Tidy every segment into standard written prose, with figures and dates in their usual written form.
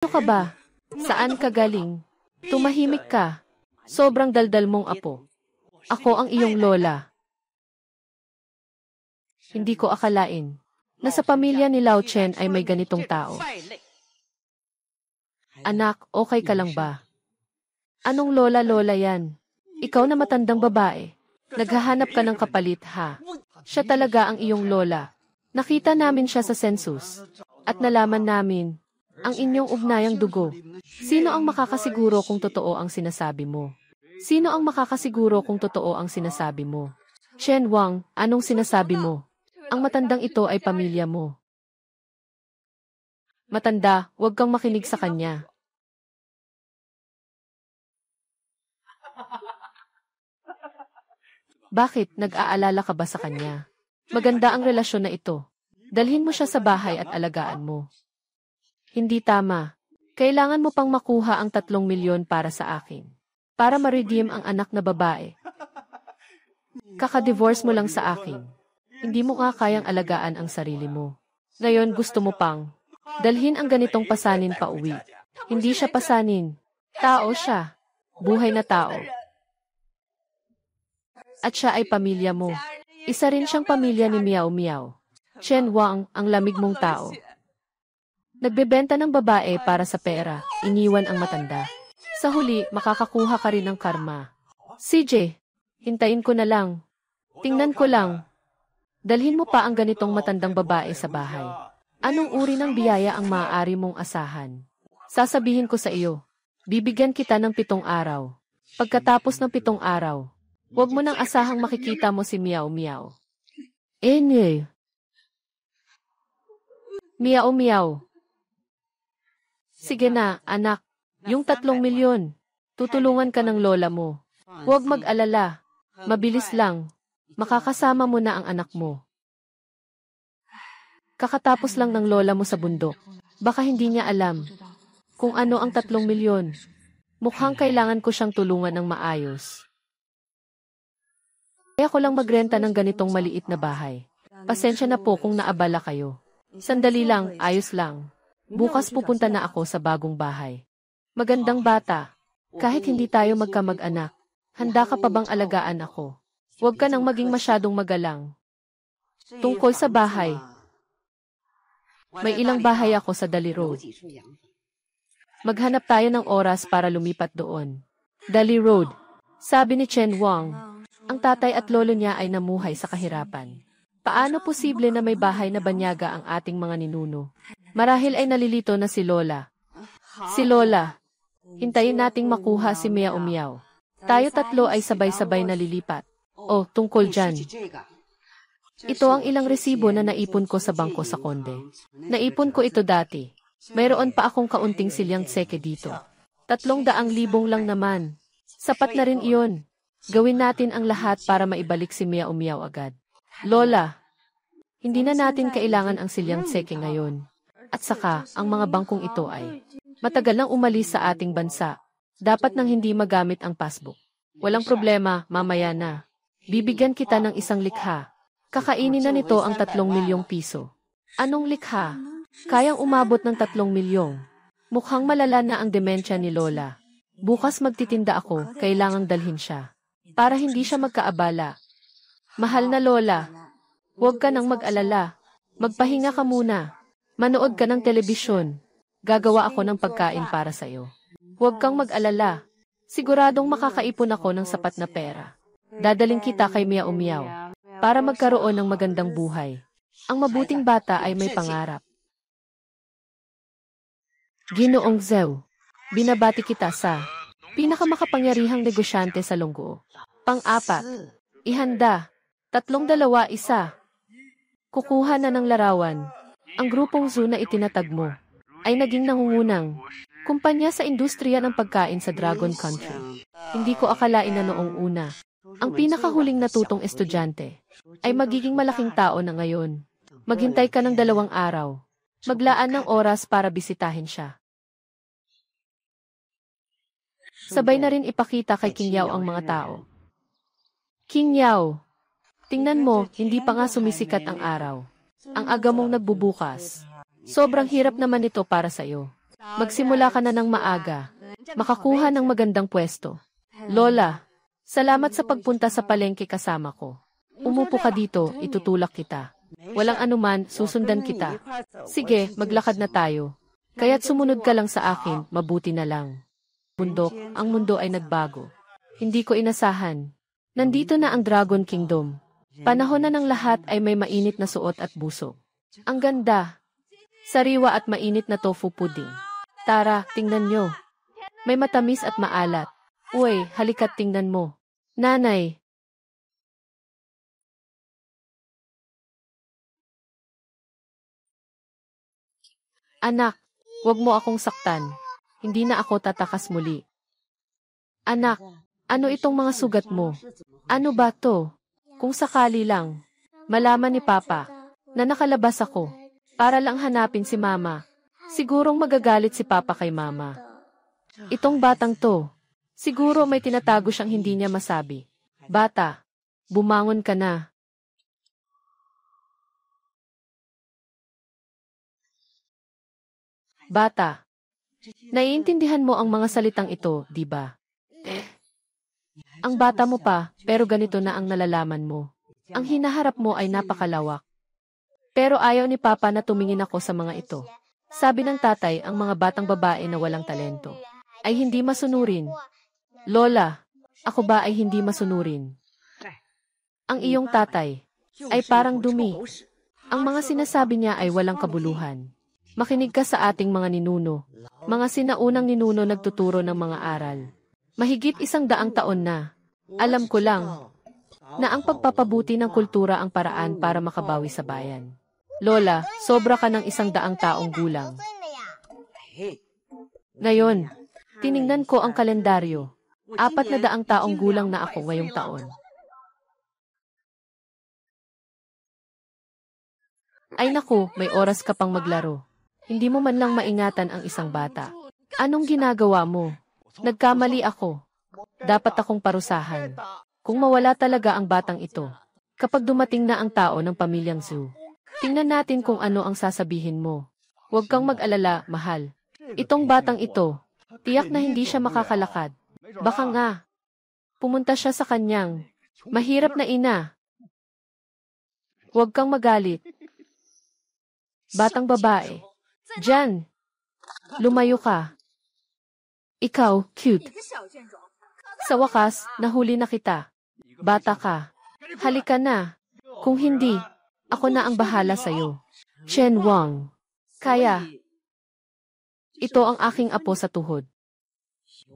Ano ka ba? Saan ka galing? Tumahimik ka. Sobrang daldal mong apo. Ako ang iyong lola. Hindi ko akalain na sa pamilya ni Lao Chen ay may ganitong tao. Anak, okay ka lang ba? Anong lola-lola yan? Ikaw na matandang babae. Naghahanap ka ng kapalit, ha? Siya talaga ang iyong lola. Nakita namin siya sa census. At nalaman namin ang inyong ugnayang dugo. Sino ang makakasiguro kung totoo ang sinasabi mo? Sino ang makakasiguro kung totoo ang sinasabi mo? Chen Wang, anong sinasabi mo? Ang matandang ito ay pamilya mo. Matanda, huwag kang makinig sa kanya. Bakit, nag-aalala ka ba sa kanya? Maganda ang relasyon na ito. Dalhin mo siya sa bahay at alagaan mo. Hindi tama. Kailangan mo pang makuha ang 3 milyon para sa akin. Para ma-redeem ang anak na babae. Kaka-divorce mo lang sa akin. Hindi mo nga kayang alagaan ang sarili mo. Ngayon gusto mo pang dalhin ang ganitong pasanin pa uwi. Hindi siya pasanin. Tao siya. Buhay na tao. At siya ay pamilya mo. Isa rin siyang pamilya ni Miao Miao. Chen Wang, ang lamig mong tao. Nagbebenta ng babae para sa pera, iniwan ang matanda. Sa huli, makakakuha ka rin ng karma. CJ, hintayin ko na lang. Tingnan ko lang. Dalhin mo pa ang ganitong matandang babae sa bahay. Anong uri ng biyaya ang maaari mong asahan? Sasabihin ko sa iyo, bibigyan kita ng 7 araw. Pagkatapos ng 7 araw, huwag mo nang asahang makikita mo si Miao Miao. Miao Miao. Sige na, anak. Yung 3 milyon. Tutulungan ka ng lola mo. Huwag mag-alala. Mabilis lang. Makakasama mo na ang anak mo. Kakatapos lang ng lola mo sa bundok. Baka hindi niya alam kung ano ang 3 milyon. Mukhang kailangan ko siyang tulungan ng maayos. Kaya ko lang magrenta ng ganitong maliit na bahay. Pasensya na po kung naabala kayo. Sandali lang, ayos lang. Bukas pupunta na ako sa bagong bahay. Magandang bata. Kahit hindi tayo magkamag-anak, handa ka pa bang alagaan ako? Huwag ka nang maging masyadong magalang. Tungkol sa bahay. May ilang bahay ako sa Dali Road. Maghanap tayo ng oras para lumipat doon. Dali Road. Sabi ni Chen Wang, ang tatay at lolo niya ay namuhay sa kahirapan. Paano posible na may bahay na banyaga ang ating mga ninuno? Marahil ay nalilito na si Lola. Si Lola. Hintayin nating makuha si Miao Miao. Tayo 3 ay sabay-sabay nalilipat. Oh, tungkol dyan. Ito ang ilang resibo na naipon ko sa bangko sa Konde. Naipon ko ito dati. Mayroon pa akong kaunting silyang tseke dito. 300,000 lang naman. Sapat na rin iyon. Gawin natin ang lahat para maibalik si Miao Miao agad. Lola, hindi na natin kailangan ang silyang tseke ngayon. At saka, ang mga bangkong ito ay matagal nang umalis sa ating bansa. Dapat nang hindi magamit ang passbook. Walang problema, mamaya na. Bibigyan kita ng isang likha. Kakainin na nito ang 3 milyong piso. Anong likha? Kayang umabot ng 3 milyong. Mukhang malala na ang demensya ni Lola. Bukas magtitinda ako, kailangang dalhin siya. Para hindi siya magkaabala. Mahal na Lola, huwag ka nang mag-alala. Magpahinga ka muna. Manood ka ng telebisyon. Gagawa ako ng pagkain para sa iyo. Huwag kang mag-alala. Siguradong makakaipon ako ng sapat na pera. Dadaling kita kay Miao Miao para magkaroon ng magandang buhay. Ang mabuting bata ay may pangarap. Ginoong Zhou, binabati kita sa pinakamakapangyarihang negosyante sa Longguo. Pang-4, ihanda. 3-2-1. Kukuha na ng larawan. Ang grupong Zhu na itinatag mo ay naging nangungunang kumpanya sa industriya ng pagkain sa Dragon Country. Hindi ko akalain na noong una, ang pinakahuling natutong estudyante ay magiging malaking tao na ngayon. Maghintay ka ng 2 araw. Maglaan ng oras para bisitahin siya. Sabay na rin ipakita kay King Yao ang mga tao. King Yao, tingnan mo, hindi pa nga sumisikat ang araw. Ang aga mong nagbubukas. Sobrang hirap naman ito para sa iyo. Magsimula ka na ng maaga. Makakuha ng magandang pwesto. Lola, salamat sa pagpunta sa palengke kasama ko. Umupo ka dito, itutulak kita. Walang anuman, susundan kita. Sige, maglakad na tayo. Kaya't sumunod ka lang sa akin, mabuti na lang. Bundok, ang mundo ay nagbago. Hindi ko inasahan. Nandito na ang Dragon Kingdom. Panahon na ng lahat ay may mainit na suot at busog. Ang ganda. Sariwa at mainit na tofu pudding. Tara, tingnan nyo. May matamis at maalat. Uy, halika't tingnan mo. Nanay. Anak, wag mo akong saktan. Hindi na ako tatakas muli. Anak, ano itong mga sugat mo? Ano ba to? Kung sakali lang, malaman ni Papa na nakalabas ako para lang hanapin si Mama. Sigurong magagalit si Papa kay Mama. Itong batang to, siguro may tinatago siyang hindi niya masabi. Bata, bumangon ka na. Bata, naiintindihan mo ang mga salitang ito, di ba? Ang bata mo pa, pero ganito na ang nalalaman mo. Ang hinaharap mo ay napakalawak. Pero ayaw ni Papa na tumingin ako sa mga ito. Sabi ng tatay, ang mga batang babae na walang talento ay hindi masunurin. Lola, ako ba ay hindi masunurin? Ang iyong tatay ay parang dumi. Ang mga sinasabi niya ay walang kabuluhan. Makinig ka sa ating mga ninuno. Mga sinaunang ninuno nagtuturo ng mga aral. Mahigit 100 taon na. Alam ko lang na ang pagpapabuti ng kultura ang paraan para makabawi sa bayan. Lola, sobra ka ng 100 taong gulang. Ngayon, tiningnan ko ang kalendaryo. 400 taong gulang na ako ngayong taon. Ay naku, may oras ka pang maglaro. Hindi mo man lang maingatan ang isang bata. Anong ginagawa mo? Nagkamali ako. Dapat akong parusahan. Kung mawala talaga ang batang ito. Kapag dumating na ang tao ng pamilyang Zhu, tingnan natin kung ano ang sasabihin mo. Huwag kang mag-alala, mahal. Itong batang ito, tiyak na hindi siya makakalakad. Baka nga, pumunta siya sa kanyang mahirap na ina. Huwag kang magalit. Batang babae. Diyan. Lumayo ka. Ikaw, cute. Sa wakas, nahuli na kita. Bata ka. Halika na. Kung hindi, ako na ang bahala sa'yo. Chen Wang. Kaya. Ito ang aking apo sa tuhod.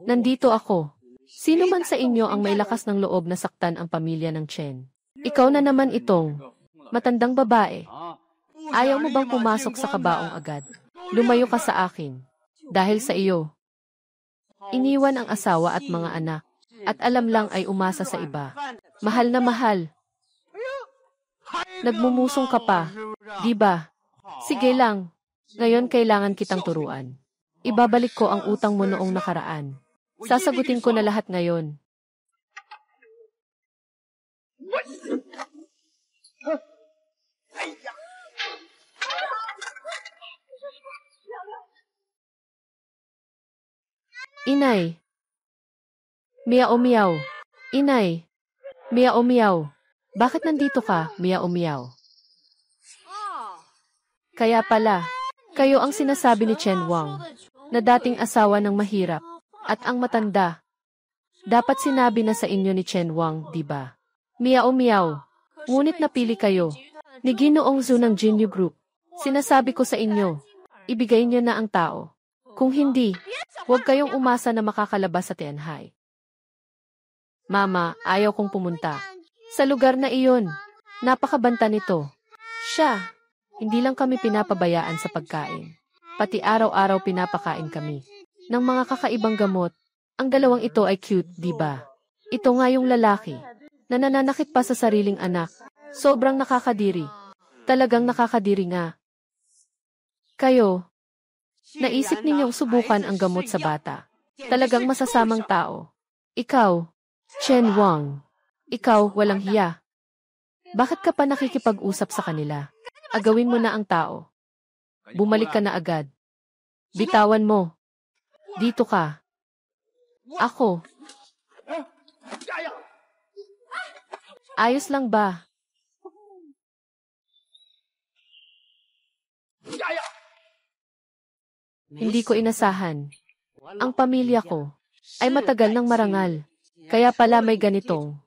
Nandito ako. Sino man sa inyo ang may lakas ng loob na saktan ang pamilya ng Chen? Ikaw na naman itong matandang babae. Ayaw mo bang pumasok sa kabaong agad? Lumayo ka sa akin. Dahil sa iyo. Iniwan ang asawa at mga anak. At alam lang ay umasa sa iba. Mahal na mahal. Nagmumusong ka pa. Di ba? Sige lang. Ngayon kailangan kitang turuan. Ibabalik ko ang utang mo noong nakaraan. Sasagutin ko na lahat ngayon. Inay. Miao miao. Inay. Miao miao. Bakit nandito ka, miao miao? Kaya pala, kayo ang sinasabi ni Chen Wang, na dating asawa ng mahirap, at ang matanda. Dapat sinabi na sa inyo ni Chen Wang, di ba? Miao miao. Ngunit napili kayo, ni Ginoong Zhu ng Jinyu Group. Sinasabi ko sa inyo, ibigay niyo na ang tao. Kung hindi, huwag kayong umasa na makakalabas sa Tianhai. Mama, ayaw kong pumunta. Sa lugar na iyon, napakabanta nito. Siya, hindi lang kami pinapabayaan sa pagkain. Pati araw-araw pinapakain kami ng mga kakaibang gamot. Ang dalawang ito ay cute, di ba? Ito nga yung lalaki na nananakit pa sa sariling anak. Sobrang nakakadiri. Talagang nakakadiri nga. Kayo, naisip ninyong subukan ang gamot sa bata. Talagang masasamang tao. Ikaw, Chen Wang. Ikaw, walang hiya. Bakit ka pa nakikipag-usap sa kanila? Agawin mo na ang tao. Bumalik ka na agad. Bitawan mo. Dito ka. Ako. Ayos lang ba? Hindi ko inasahan. Ang pamilya ko ay matagal ng marangal. Kaya pala may ganitong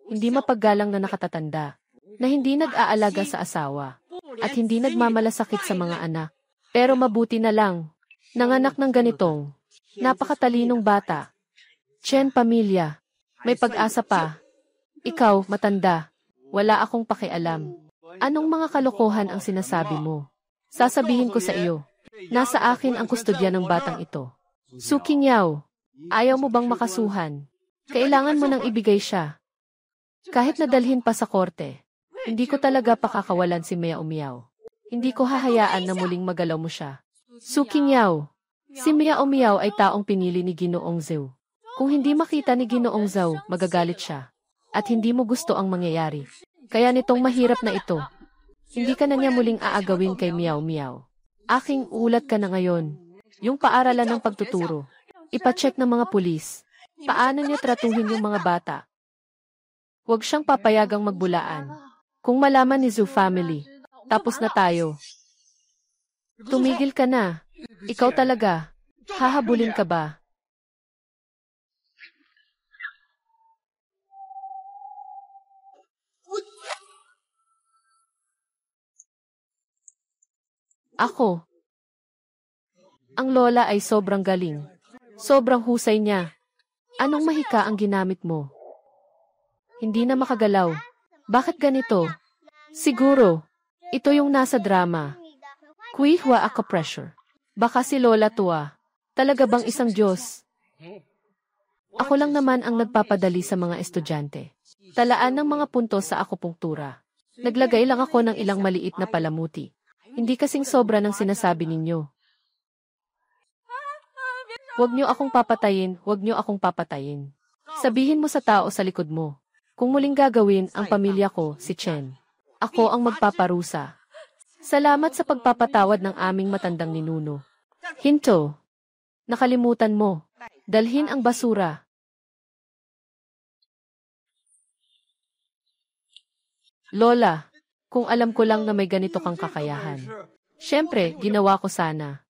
hindi mapaggalang na nakatatanda na hindi nag-aalaga sa asawa at hindi nagmamalasakit sa mga anak. Pero mabuti na lang, nanganak ng ganitong napakatalinong bata. Chen pamilya, may pag-asa pa. Ikaw, matanda, wala akong pakialam. Anong mga kalokohan ang sinasabi mo? Sasabihin ko sa iyo, nasa akin ang kustodya ng batang ito. Suking Yao, ayaw mo bang makasuhan? Kailangan mo nang ibigay siya. Kahit nadalhin pa sa korte, hindi ko talaga pakakawalan si Miao Miao. Hindi ko hahayaan na muling magalaw mo siya. Suking Yao, si Miao Miao ay taong pinili ni Ginoong Zhou. Kung hindi makita ni Ginoong Zhou, magagalit siya. At hindi mo gusto ang mangyayari. Kaya nitong mahirap na ito, hindi ka na niya muling aagawin kay Miao Miao. Aking ulat ka na ngayon. Yung paaralan ng pagtuturo. Ipacheck ng mga pulis. Paano niya tratuhin yung mga bata? Huwag siyang papayagang magbulaan. Kung malaman ni Zhou family, tapos na tayo. Tumigil ka na. Ikaw talaga. Hahabulin ka ba? Ako. Ang lola ay sobrang galing. Sobrang husay niya. Anong mahika ang ginamit mo? Hindi na makagalaw. Bakit ganito? Siguro, ito yung nasa drama. Kuihwa ako pressure. Baka si Lola Tua. Talaga bang isang Diyos? Ako lang naman ang nagpapadali sa mga estudyante. Talaan ng mga puntos sa akupunktura. Naglagay lang ako ng ilang maliit na palamuti. Hindi kasing sobra ng sinasabi ninyo. Huwag niyo akong papatayin, huwag niyo akong papatayin. Sabihin mo sa tao sa likod mo. Kung muling gagawin ang pamilya ko, si Chen. Ako ang magpaparusa. Salamat sa pagpapatawad ng aming matandang ninuno. Hinto. Nakalimutan mo. Dalhin ang basura. Lola, kung alam ko lang na may ganito kang kakayahan. Siyempre, ginawa ko sana.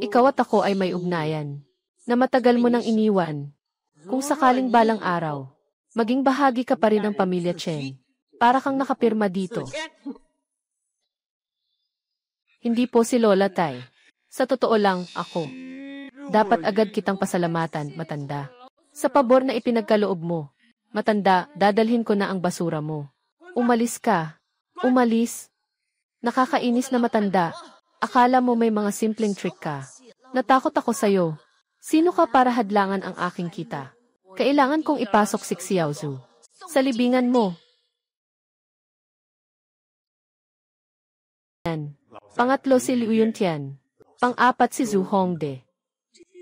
Ikaw at ako ay may ugnayan, na matagal mo nang iniwan. Kung sakaling balang araw, maging bahagi ka pa rin ng pamilya Chen. Para kang nakapirma dito. Hindi po si Lola Tay. Sa totoo lang, ako. Dapat agad kitang pasalamatan, matanda. Sa pabor na ipinagkaloob mo. Matanda, dadalhin ko na ang basura mo. Umalis ka. Umalis. Nakakainis na matanda. Akala mo may mga simpleng trick ka. Natakot ako sa'yo. Sino ka para hadlangan ang aking kita? Kailangan kong ipasok si Xiaozu. Sa libingan mo. Pangatlo si Liu Yuntian. Pang-apat si Zhu Hongde.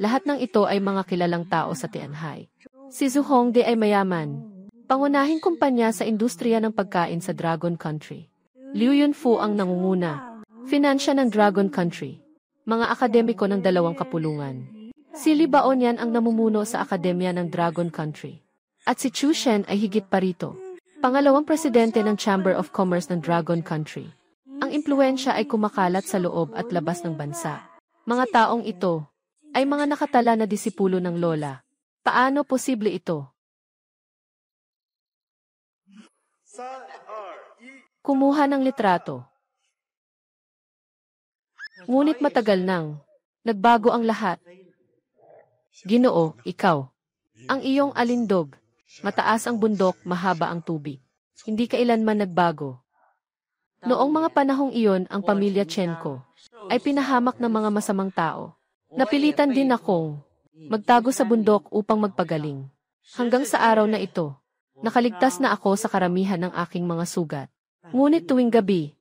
Lahat ng ito ay mga kilalang tao sa Tianhai. Si Zhu Hongde ay mayaman. Pangunahing kumpanya sa industriya ng pagkain sa Dragon Country. Liu Yunfu ang nangunguna. Finansya ng Dragon Country. Mga akademiko ng 2 kapulungan. Si Li Baonian ang namumuno sa akademya ng Dragon Country. At si Chu Shen ay higit pa rito. Pangalawang presidente ng Chamber of Commerce ng Dragon Country. Ang impluensya ay kumakalat sa loob at labas ng bansa. Mga taong ito ay mga nakatala na disipulo ng Lola. Paano posible ito? Kumuha ng litrato. Ngunit matagal nang nagbago ang lahat. Ginoo, ikaw. Ang iyong alindog. Mataas ang bundok, mahaba ang tubig. Hindi kailanman nagbago. Noong mga panahong iyon, ang pamilya Chen ko ay pinahamak ng mga masamang tao. Napilitan din akong magtago sa bundok upang magpagaling. Hanggang sa araw na ito, nakaligtas na ako sa karamihan ng aking mga sugat. Ngunit tuwing gabi,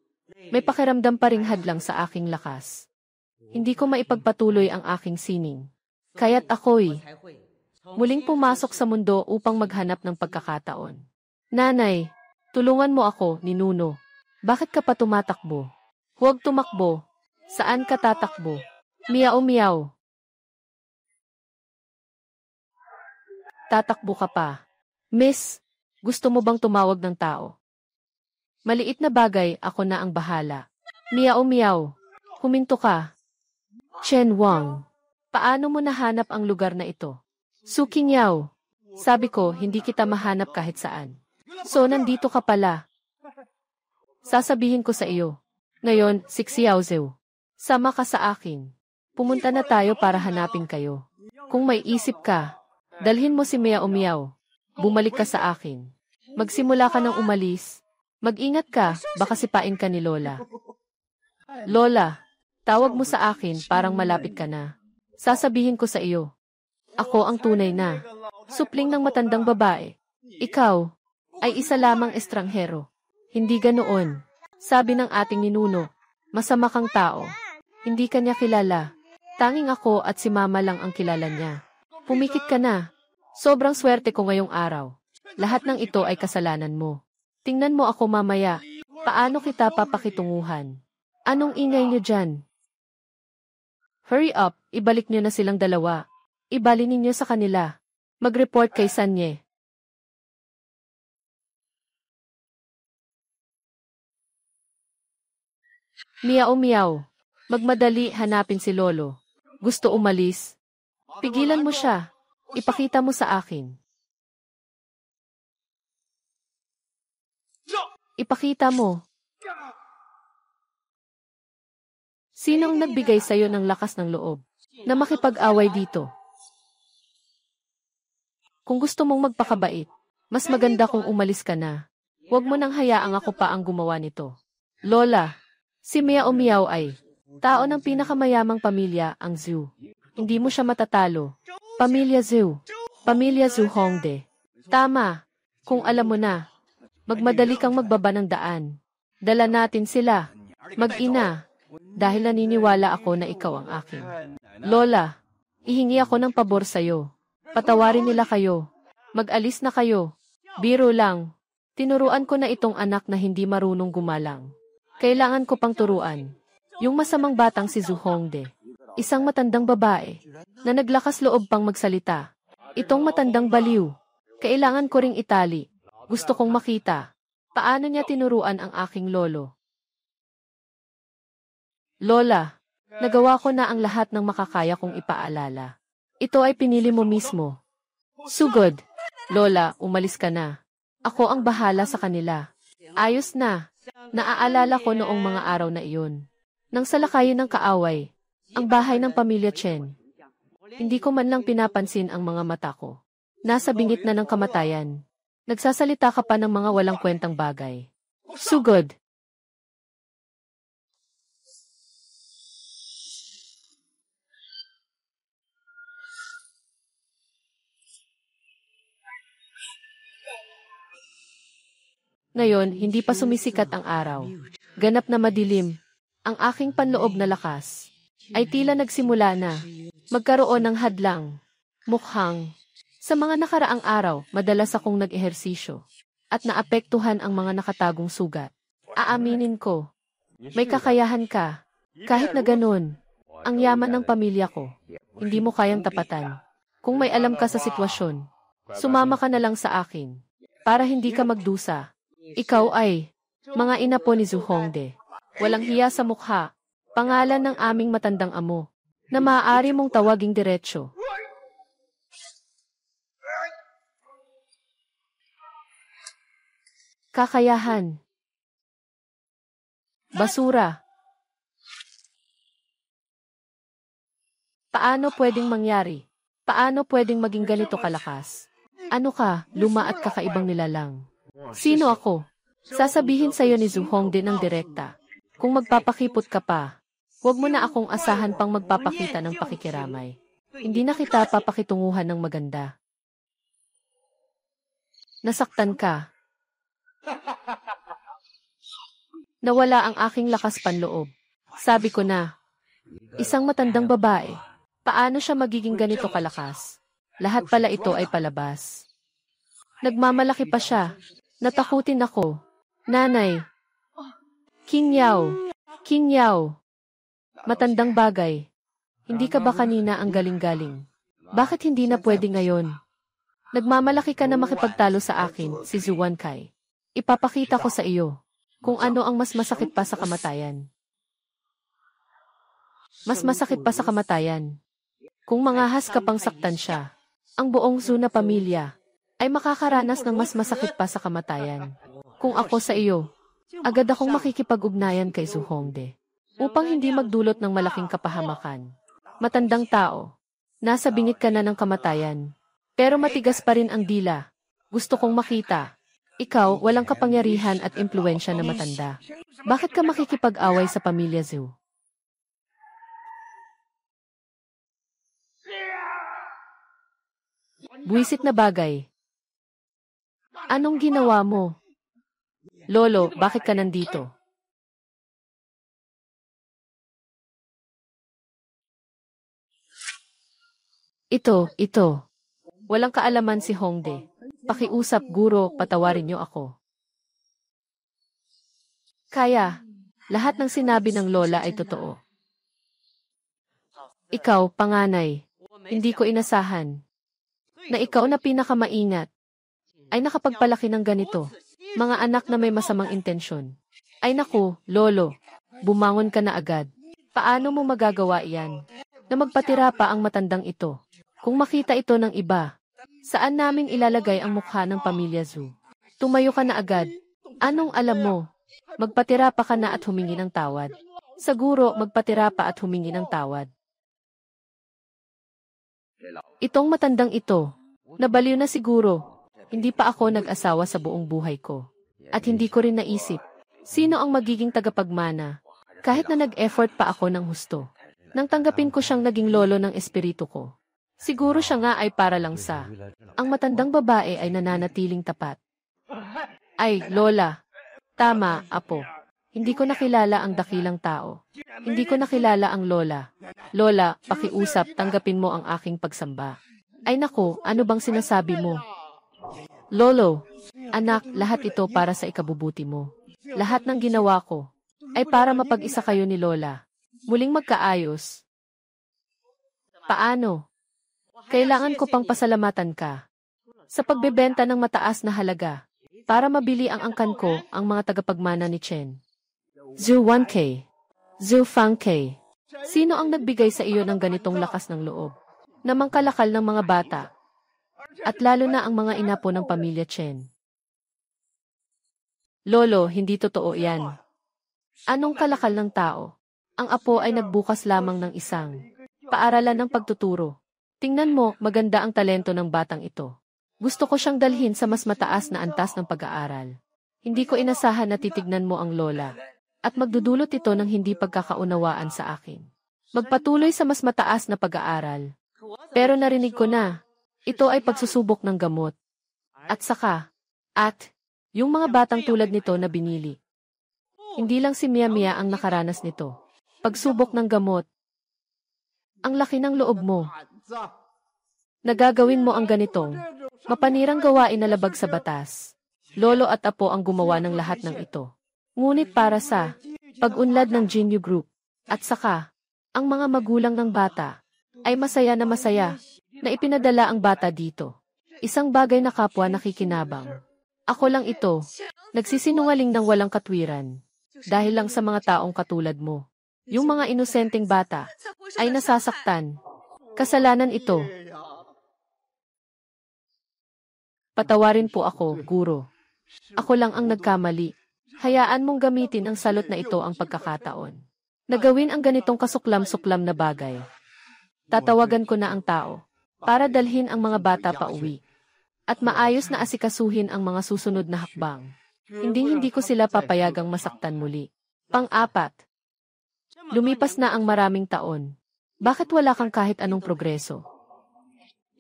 may pakiramdam pa ring hadlang sa aking lakas. Hindi ko maipagpatuloy ang aking sining. Kaya't ako'y muling pumasok sa mundo upang maghanap ng pagkakataon. Nanay, tulungan mo ako, ninuno. Bakit ka pa tumatakbo? Huwag tumakbo. Saan ka tatakbo? Miyaw miyaw. Tatakbo ka pa. Miss, gusto mo bang tumawag ng tao? Maliit na bagay, ako na ang bahala. Miyaw miyaw. Huminto ka. Chen Wang. Paano mo nahanap ang lugar na ito? Suki Niao. Sabi ko, hindi kita mahanap kahit saan. So nandito ka pala. Sasabihin ko sa iyo. Ngayon, Xiao Zhou. Sama ka sa akin. Pumunta na tayo para hanapin kayo. Kung may isip ka, dalhin mo si Miao Miao. Bumalik ka sa akin. Magsimula ka ng umalis. Mag-ingat ka, baka sipain ka ni Lola. Lola, tawag mo sa akin parang malapit ka na. Sasabihin ko sa iyo. Ako ang tunay na. Supling ng matandang babae. Ikaw ay isa lamang estranghero. Hindi ganoon. Sabi ng ating ninuno, masama kang tao. Hindi ka niya kilala. Tanging ako at si Mama lang ang kilala niya. Pumikit ka na. Sobrang swerte ko ngayong araw. Lahat ng ito ay kasalanan mo. Tingnan mo ako mamaya. Paano kita papakitunguhan? Anong ingay niyo dyan? Hurry up, ibalik niyo na silang dalawa. Ibali ninyo sa kanila. Mag-report kay Sanye. Miyaw miyaw. Magmadali, hanapin si Lolo. Gusto umalis? Pigilan mo siya. Ipakita mo sa akin. Ipakita mo. Sinong nagbigay sa'yo ng lakas ng loob na makipag-away dito? Kung gusto mong magpakabait, mas maganda kung umalis ka na. Huwag mo nang hayaang ako pa ang gumawa nito. Lola, si Miao Miao ay tao ng pinakamayamang pamilya, ang Zhu. Hindi mo siya matatalo. Pamilya Zhu. Pamilya Zhu Hongde. Tama. Kung alam mo na, magmadali kang magbaba ng daan. Dala natin sila. Mag-ina. Dahil naniniwala ako na ikaw ang akin. Lola, ihingi ako ng pabor sa'yo. Patawarin nila kayo. Mag-alis na kayo. Biro lang. Tinuruan ko na itong anak na hindi marunong gumalang. Kailangan ko pang turuan. Yung masamang batang si Zhu Hongde. Isang matandang babae na naglakas loob pang magsalita. Itong matandang baliw. Kailangan ko ring itali. Gusto kong makita. Paano niya tinuruan ang aking lolo? Lola, nagawa ko na ang lahat ng makakaya kong ipaalala. Ito ay pinili mo mismo. Sugod. Lola, umalis ka na. Ako ang bahala sa kanila. Ayos na. Naaalala ko noong mga araw na iyon. Nang salakayin ng kaaway, ang bahay ng pamilya Chen. Hindi ko man lang pinapansin ang mga mata ko. Nasa bingit na ng kamatayan. Nagsasalita ka pa ng mga walang kwentang bagay. Sugod. Ngayon, hindi pa sumisikat ang araw. Ganap na madilim. Ang aking panloob na lakas ay tila nagsimula na magkaroon ng hadlang. Mukhang, sa mga nakaraang araw, madalas akong nag-ehersisyo at naapektuhan ang mga nakatagong sugat. Aaminin ko, may kakayahan ka. Kahit na ganun, ang yaman ng pamilya ko, hindi mo kayang tapatan. Kung may alam ka sa sitwasyon, sumama ka na lang sa akin para hindi ka magdusa. Ikaw ay mga inapo ni Zhu Hongde. Walang hiya sa mukha. Pangalan ng aming matandang amo na maaari mong tawaging diretsyo. Kakayahan. Basura. Paano pwedeng mangyari? Paano pwedeng maging ganito kalakas? Ano ka, luma at kakaibang nilalang? Sino ako? Sasabihin sa'yo ni Zhu Hongde ng direkta. Kung magpapakipot ka pa, huwag mo na akong asahan pang magpapakita ng pakikiramay. Hindi na kita papakitunguhan ng maganda. Nasaktan ka. Nawala ang aking lakas panloob. Sabi ko na, isang matandang babae, paano siya magiging ganito kalakas? Lahat pala ito ay palabas. Nagmamalaki pa siya. Natakutin ako. Nanay. King Yao. King Yao, matandang bagay. Hindi ka ba kanina ang galing-galing? Bakit hindi na pwede ngayon? Nagmamalaki ka na makipagtalo sa akin, si Zhuan Kai. Ipapakita ko sa iyo kung ano ang mas masakit pa sa kamatayan. Mas masakit pa sa kamatayan. Kung mangahas ka pang saktan siya, ang buong Zhu na pamilya ay makakaranas ng mas masakit pa sa kamatayan. Kung ako sa iyo, agad akong makikipag-ugnayan kay Zhu Hongde upang hindi magdulot ng malaking kapahamakan. Matandang tao, nasa bingit ka na ng kamatayan. Pero matigas pa rin ang dila. Gusto kong makita. Ikaw, walang kapangyarihan at impluwensya na matanda. Bakit ka makikipag-away sa pamilya Zhu? Buwisit na bagay. Anong ginawa mo? Lolo, bakit ka nandito? Ito. Walang kaalaman si Hongde. Pakiusap, guro, patawarin niyo ako. Kaya, lahat ng sinabi ng lola ay totoo. Ikaw, panganay, hindi ko inasahan na ikaw na pinakamaingat ay nakapagpalaki ng ganito. Mga anak na may masamang intensyon. Ay naku, lolo, bumangon ka na agad. Paano mo magagawa iyan? Na magpatira pa ang matandang ito. Kung makita ito ng iba, saan namin ilalagay ang mukha ng pamilya Zhu? Tumayo ka na agad. Anong alam mo? Magpatira pa ka na at humingi ng tawad. Siguro, magpatira pa at humingi ng tawad. Itong matandang ito, nabaliw na siguro. Hindi pa ako nag-asawa sa buong buhay ko. At hindi ko rin naisip, sino ang magiging tagapagmana, kahit na nag-effort pa ako ng husto. Nang tanggapin ko siyang naging lolo ng espiritu ko. Siguro siya nga ay para lang sa ang matandang babae ay nananatiling tapat. Ay, lola. Tama, apo. Hindi ko nakilala ang dakilang tao. Hindi ko nakilala ang lola. Lola, pakiusap, tanggapin mo ang aking pagsamba. Ay nako, ano bang sinasabi mo? Lolo, anak, lahat ito para sa ikabubuti mo. Lahat ng ginawa ko ay para mapag-isa kayo ni lola. Muling magkaayos. Paano? Kailangan ko pang pasalamatan ka sa pagbebenta ng mataas na halaga para mabili ang angkan ko ang mga tagapagmana ni Chen. Zhu 1K. Zhu Fang K. Sino ang nagbigay sa iyo ng ganitong lakas ng loob? Na mangkalakal ng mga bata at lalo na ang mga inapo ng pamilya Chen. Lolo, hindi totoo yan. Anong kalakal ng tao? Ang apo ay nagbukas lamang ng isang paaralan ng pagtuturo. Tingnan mo, maganda ang talento ng batang ito. Gusto ko siyang dalhin sa mas mataas na antas ng pag-aaral. Hindi ko inasahan na titignan mo ang lola. At magdudulot ito ng hindi pagkakaunawaan sa akin. Magpatuloy sa mas mataas na pag-aaral. Pero narinig ko na, ito ay pagsusubok ng gamot. At yung mga batang tulad nito na binili. Hindi lang si Mia Mia ang nakaranas nito. Pagsubok ng gamot. Ang laki ng loob mo. Nagagawin mo ang ganitong mapanirang gawain na labag sa batas. Lolo at apo ang gumawa ng lahat ng ito. Ngunit para sa pag-unlad ng Jinyu Group at ang mga magulang ng bata ay masaya na ipinadala ang bata dito. Isang bagay na kapwa nakikinabang. Ako lang ito, nagsisinungaling ng walang katwiran dahil lang sa mga taong katulad mo. Yung mga inosenteng bata ay nasasaktan. Kasalanan ito. Patawarin po ako, guro. Ako lang ang nagkamali. Hayaan mong gamitin ang salot na ito ang pagkakataon. Nagawin ang ganitong kasuklam-suklam na bagay. Tatawagan ko na ang tao para dalhin ang mga bata pa uwi. At maayos na asikasuhin ang mga susunod na hakbang. Hindi ko sila papayagang masaktan muli. Pang-apat. Lumipas na ang maraming taon. Bakit wala kang kahit anong progreso?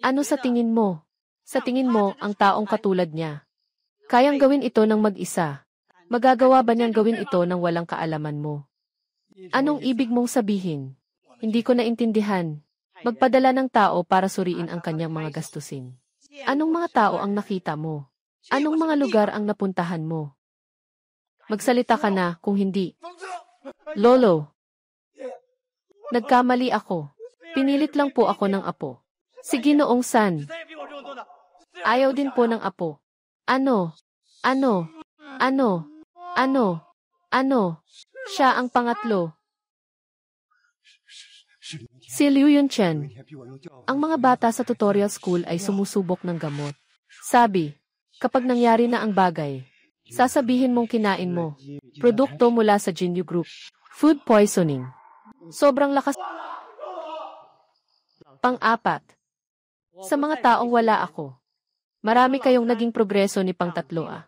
Ano sa tingin mo? Sa tingin mo, ang taong katulad niya, kayang gawin ito ng mag-isa? Magagawa ba niyang gawin ito ng walang kaalaman mo? Anong ibig mong sabihin? Hindi ko naintindihan. Magpadala ng tao para suriin ang kanyang mga gastusin. Anong mga tao ang nakita mo? Anong mga lugar ang napuntahan mo? Magsalita ka na, kung hindi. Lolo, nagkamali ako. Pinilit lang po ako ng apo. Si Ginoong San. Ayaw din po ng apo. Ano? Ano? Ano? Ano? Ano? Siya ang pangatlo. Si Liu Yunchen. Ang mga bata sa tutorial school ay sumusubok ng gamot. Sabi, kapag nangyari na ang bagay, sasabihin mong kinain mo. Produkto mula sa Jinyu Group. Food poisoning. Sobrang lakas. Pang-apat. Sa mga taong wala ako. Marami kayong naging progreso ni pang-tatlo ah.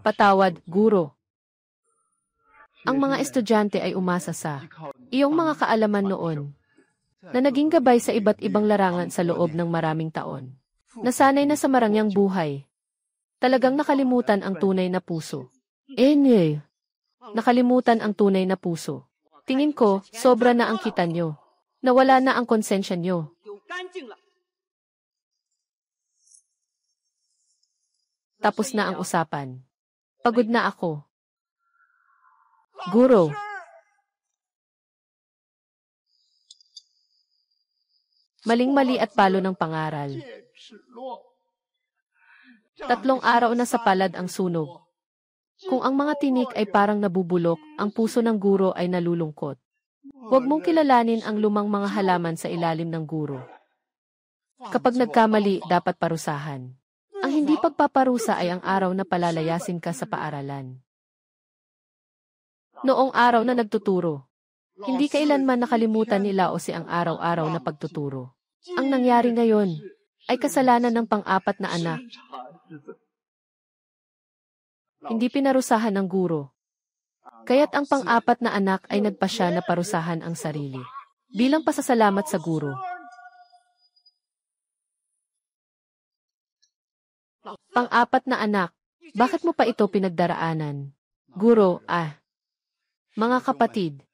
Patawad, guro. Ang mga estudyante ay umasa sa iyong mga kaalaman noon na naging gabay sa iba't ibang larangan sa loob ng maraming taon. Nasanay na sa marangyang buhay. Talagang nakalimutan ang tunay na puso. Nakalimutan ang tunay na puso. Tingin ko, sobra na ang kita nyo. Nawala na ang konsensya nyo. Tapos na ang usapan. Pagod na ako. Guro. Maling-mali at palo ng pangaral. 3 araw na sa palad ang sunog. Kung ang mga tinik ay parang nabubulok, ang puso ng guro ay nalulungkot. Huwag mong kilalanin ang lumang mga halaman sa ilalim ng guro. Kapag nagkamali, dapat parusahan. Ang hindi pagpaparusa ay ang araw na palalayasin ka sa paaralan. Noong araw na nagtuturo, hindi kailanman nakalimutan ni Laozi ang araw-araw na pagtuturo. Ang nangyari ngayon ay kasalanan ng pang-apat na anak. Hindi pinarusahan ng guro. Kaya't ang pang-apat na anak ay nagpasya na parusahan ang sarili. Bilang pasasalamat sa guro. Pang-apat na anak, bakit mo pa ito pinagdaraanan? Guro, mga kapatid.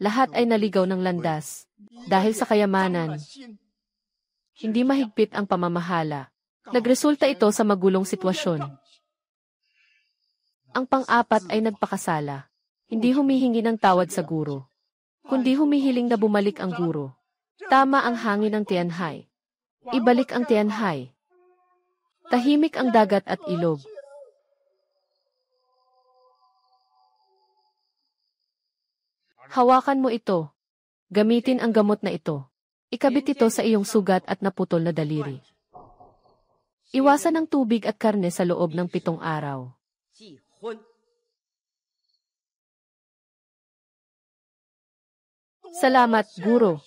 Lahat ay naligaw ng landas. Dahil sa kayamanan. Hindi mahigpit ang pamamahala. Nagresulta ito sa magulong sitwasyon. Ang pang-apat ay nagpakasala. Hindi humihingi ng tawad sa guro. Kundi humihiling na bumalik ang guro. Tama ang hangin ng Tianhai. Ibalik ang Tianhai. Tahimik ang dagat at ilog. Hawakan mo ito. Gamitin ang gamot na ito. Ikabit ito sa iyong sugat at naputol na daliri. Iwasan ang tubig at karne sa loob ng 7 araw. Salamat, guro.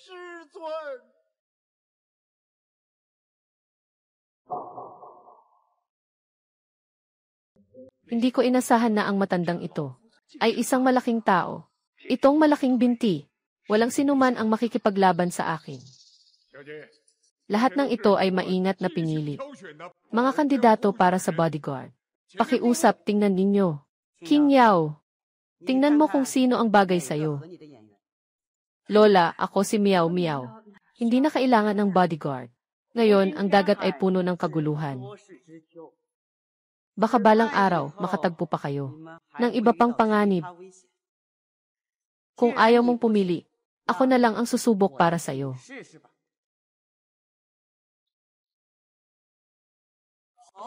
Hindi ko inasahan na ang matandang ito ay isang malaking tao. Itong malaking binti, walang sinuman ang makikipaglaban sa akin. Lahat ng ito ay maingat na pinilit. Mga kandidato para sa bodyguard. Pakiusap, tingnan ninyo. King Yao, tingnan mo kung sino ang bagay sa'yo. Lola, ako si Miao Miao. Hindi na kailangan ng bodyguard. Ngayon, ang dagat ay puno ng kaguluhan. Baka balang araw, makatagpo pa kayo ng iba pang panganib. Kung ayaw mong pumili, ako na lang ang susubok para sa'yo.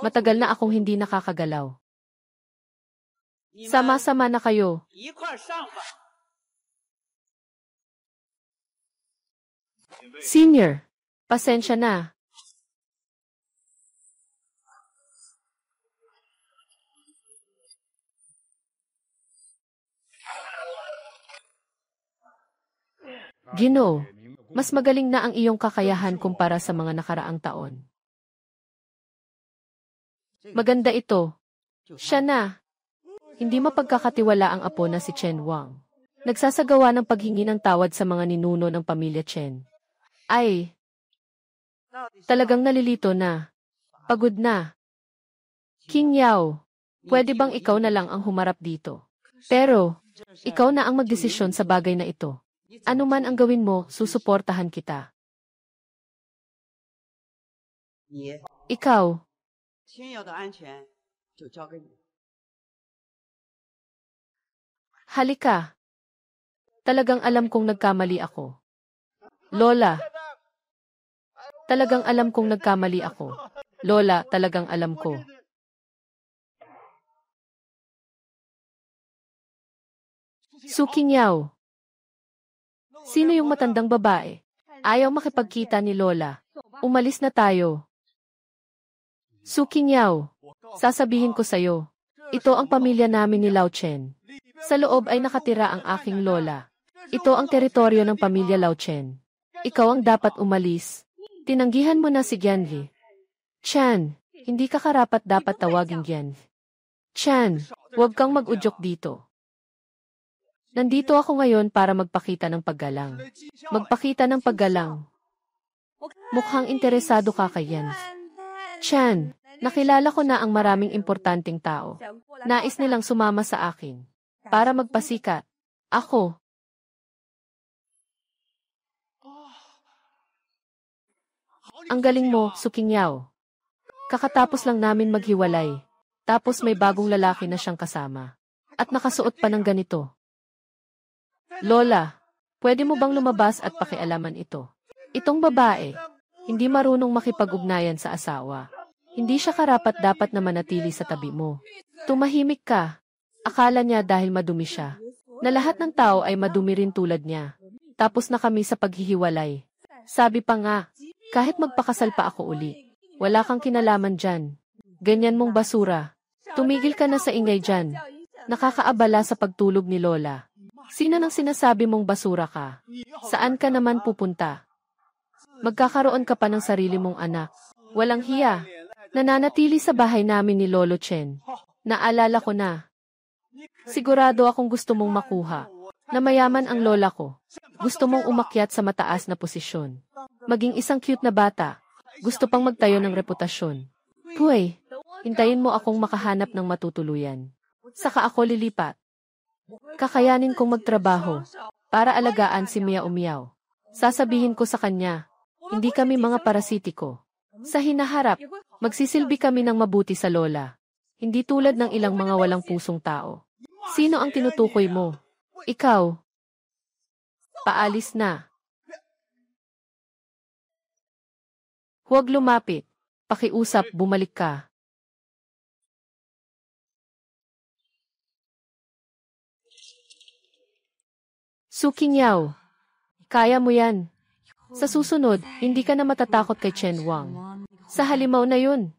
Matagal na akong hindi nakakagalaw. Sama-sama na kayo. Senior, pasensya na. Ginoo, mas magaling na ang iyong kakayahan kumpara sa mga nakaraang taon. Maganda ito. Siya na. Hindi mapagkakatiwala ang apo na si Chen Wang. Nagsasagawa ng paghingi ng tawad sa mga ninuno ng pamilya Chen. Ay, talagang nalilito na. Pagod na. King Yao, pwede bang ikaw na lang ang humarap dito? Pero, ikaw na ang magdesisyon sa bagay na ito. Ano man ang gawin mo, susuportahan kita. Ikaw. Halika. Talagang alam kong nagkamali ako. Lola. Talagang alam kong nagkamali ako. Lola, talagang alam ko. Suking Yao. Sino yung matandang babae? Ayaw makipagkita ni Lola. Umalis na tayo. Suking Yao. Sasabihin ko sa'yo. Ito ang pamilya namin ni Lao Chen. Sa loob ay nakatira ang aking lola. Ito ang teritoryo ng pamilya Lao Chen. Ikaw ang dapat umalis. Tinanggihan mo na si Gianli. Chan, hindi ka karapat dapat tawagin Gian. Chan, huwag kang mag-udyok dito. Nandito ako ngayon para magpakita ng paggalang. Magpakita ng paggalang. Mukhang interesado ka kay Yan. Chan, nakilala ko na ang maraming importanteng tao. Nais nilang sumama sa akin. Para magpasikat. Ako. Ang galing mo, Suking Yao. Kakatapos lang namin maghiwalay. Tapos may bagong lalaki na siyang kasama. At nakasuot pa ng ganito. Lola, pwede mo bang lumabas at pakialaman ito? Itong babae, hindi marunong makipag-ugnayan sa asawa. Hindi siya karapat-dapat na manatili sa tabi mo. Tumahimik ka. Akala niya dahil madumi siya, na lahat ng tao ay madumi rin tulad niya. Tapos na kami sa paghihiwalay. Sabi pa nga, kahit magpakasal pa ako uli, wala kang kinalaman dyan. Ganyan mong basura. Tumigil ka na sa ingay dyan. Nakakaabala sa pagtulog ni Lola. Sino nang sinasabi mong basura ka? Saan ka naman pupunta? Magkakaroon ka pa ng sarili mong anak. Walang hiya. Nananatili sa bahay namin ni Lolo Chen. Naalala ko na. Sigurado akong gusto mong makuha. Na mayaman ang lola ko. Gusto mong umakyat sa mataas na posisyon. Maging isang cute na bata. Gusto pang magtayo ng reputasyon. Puy, hintayin mo akong makahanap ng matutuluyan. Saka ako lilipat. Kakayanin kong magtrabaho para alagaan si Miao Miao. Sasabihin ko sa kanya, hindi kami mga parasitiko. Sa hinaharap, magsisilbi kami ng mabuti sa lola. Hindi tulad ng ilang mga walang pusong tao. Sino ang tinutukoy mo? Ikaw. Paalis na. Huwag lumapit. Pakiusap, bumalik ka. Suking Yao. Kaya mo yan. Sa susunod, hindi ka na matatakot kay Chen Wang. Sa halimaw na yun.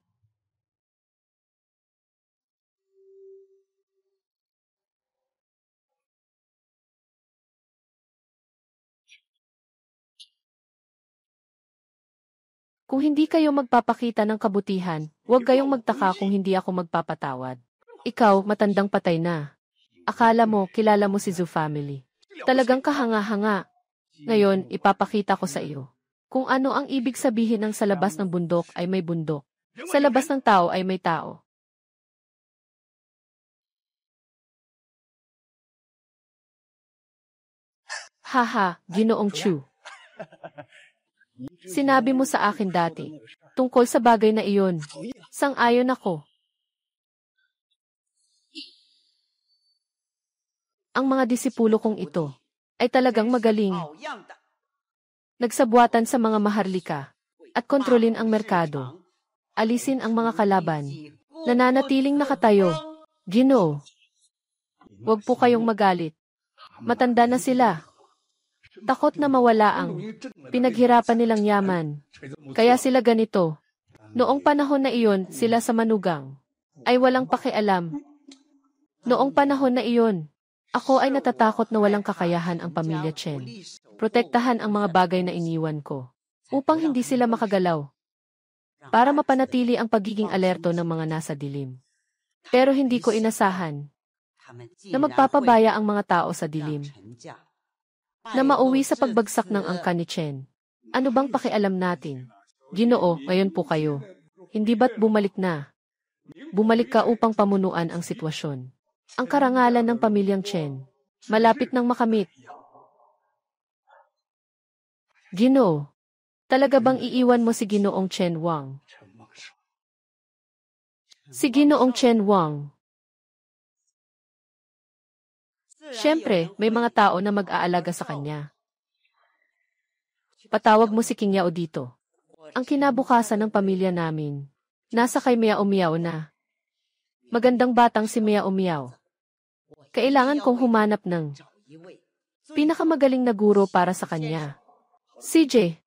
Kung hindi kayo magpapakita ng kabutihan, huwag kayong magtaka kung hindi ako magpapatawad. Ikaw, matandang patay na. Akala mo, kilala mo si Zhu family. Talagang kahanga-hanga. Ngayon, ipapakita ko sa iyo. Kung ano ang ibig sabihin ng sa labas ng bundok ay may bundok. Sa labas ng tao ay may tao. Haha, Ginoong Chu. Sinabi mo sa akin dati, tungkol sa bagay na iyon. Sang-ayon ako. Ang mga disipulo kong ito ay talagang magaling. Nagsabuatan sa mga maharlika at kontrolin ang merkado. Alisin ang mga kalaban. Nananatiling nakatayo. Ginoo. Huwag po kayong magalit. Matanda na sila. Takot na mawala ang pinaghirapan nilang yaman. Kaya sila ganito. Noong panahon na iyon, sila sa manugang ay walang pakialam. Noong panahon na iyon, ako ay natatakot na walang kakayahan ang pamilya Chen. Protektahan ang mga bagay na iniwan ko upang hindi sila makagalaw. Para mapanatili ang pagiging alerto ng mga nasa dilim. Pero hindi ko inasahan na magpapabaya ang mga tao sa dilim. Na mauwi sa pagbagsak ng angka ni Chen. Ano bang pakialam natin? Ginoo, ngayon po kayo. Hindi ba't bumalik na? Bumalik ka upang pamunuan ang sitwasyon. Ang karangalan ng pamilyang Chen. Malapit nang makamit. Ginoo, talaga bang iiwan mo si Ginoong Chen Wang? Si Ginoong Chen Wang. Siyempre, may mga tao na mag-aalaga sa kanya. Patawag mo si King Yao dito. Ang kinabukasan ng pamilya namin. Nasa kay Miao Miao na. Magandang batang si Miao Miao. Kailangan kong humanap ng pinakamagaling na guro para sa kanya. CJ.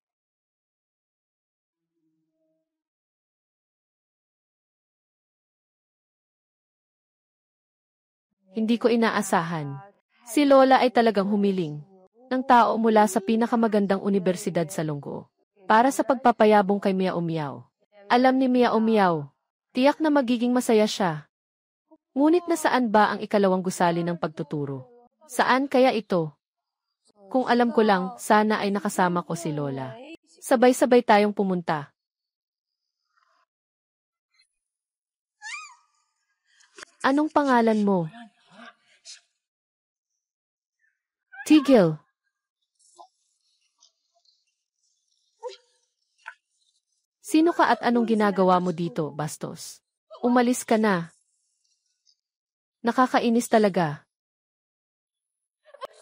Hindi ko inaasahan. Si Lola ay talagang humiling ng tao mula sa pinakamagandang universidad sa Lunggo para sa pagpapayabong kay Miao Miao. Alam ni Miao Miao, tiyak na magiging masaya siya. Ngunit nasaan ba ang ikalawang gusali ng pagtuturo? Saan kaya ito? Kung alam ko lang, sana ay nakasama ko si Lola. Sabay-sabay tayong pumunta. Anong pangalan mo? Tigil. Sino ka at anong ginagawa mo dito, Bastos? Umalis ka na. Nakakainis talaga.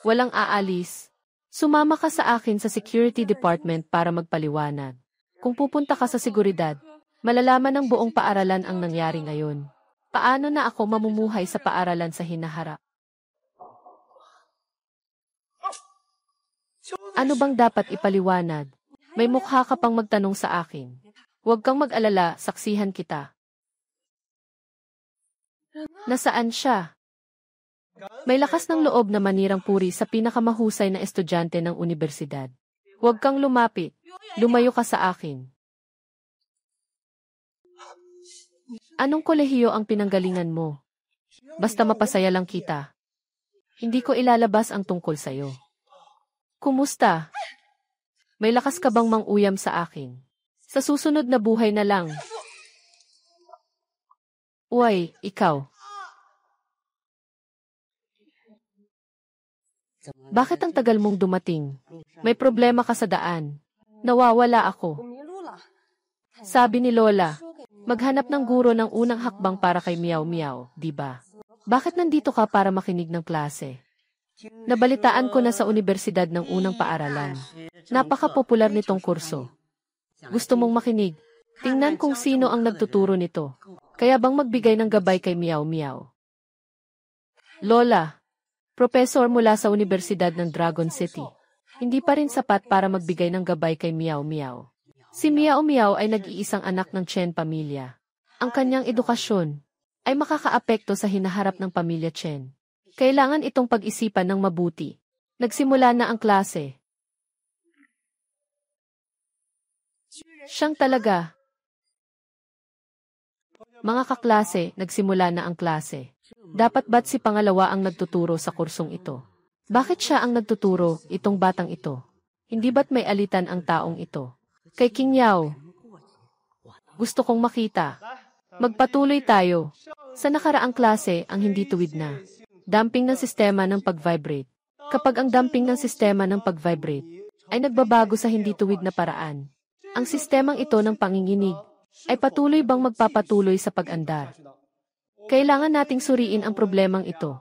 Walang aalis. Sumama ka sa akin sa security department para magpaliwanag. Kung pupunta ka sa seguridad, malalaman ng buong paaralan ang nangyari ngayon. Paano na ako mamumuhay sa paaralan sa hinaharap? Ano bang dapat ipaliwanag? May mukha ka pang magtanong sa akin. Huwag kang mag-alala, saksihan kita. Nasaan siya? May lakas ng loob na manirang puri sa pinakamahusay na estudyante ng universidad. Huwag kang lumapit. Lumayo ka sa akin. Anong kolehiyo ang pinanggalingan mo? Basta mapasaya lang kita. Hindi ko ilalabas ang tungkol sa'yo. Kumusta? May lakas ka bang manguyam sa akin? Sa susunod na buhay na lang. Uy, ikaw. Bakit ang tagal mong dumating? May problema ka sa daan. Nawawala ako. Sabi ni Lola, maghanap ng guro ng unang hakbang para kay Miao Miao, di ba? Bakit nandito ka para makinig ng klase? Nabalitaan ko na sa universidad ng unang paaralan. Napaka-popular nitong kurso. Gusto mong makinig? Tingnan kung sino ang nagtuturo nito. Kaya bang magbigay ng gabay kay Miao Miao? Lola, professor mula sa Universidad ng Dragon City. Hindi pa rin sapat para magbigay ng gabay kay Miao Miao. Si Miao Miao ay nag-iisang anak ng Chen pamilya. Ang kanyang edukasyon ay makakaapekto sa hinaharap ng pamilya Chen. Kailangan itong pag-isipan ng mabuti. Nagsimula na ang klase. Siyang talaga. Mga kaklase, nagsimula na ang klase. Dapat ba't si pangalawa ang nagtuturo sa kursong ito? Bakit siya ang nagtuturo, itong batang ito? Hindi ba't may alitan ang taong ito? Kay King Yao. Gusto kong makita. Magpatuloy tayo. Sa nakaraang klase, ang hindi tuwid na. Damping ng sistema ng pag-vibrate. Kapag ang damping ng sistema ng pag-vibrate ay nagbabago sa hindi tuwid na paraan, ang sistemang ito ng panginginig ay patuloy bang magpapatuloy sa pag-andar? Kailangan nating suriin ang problemang ito.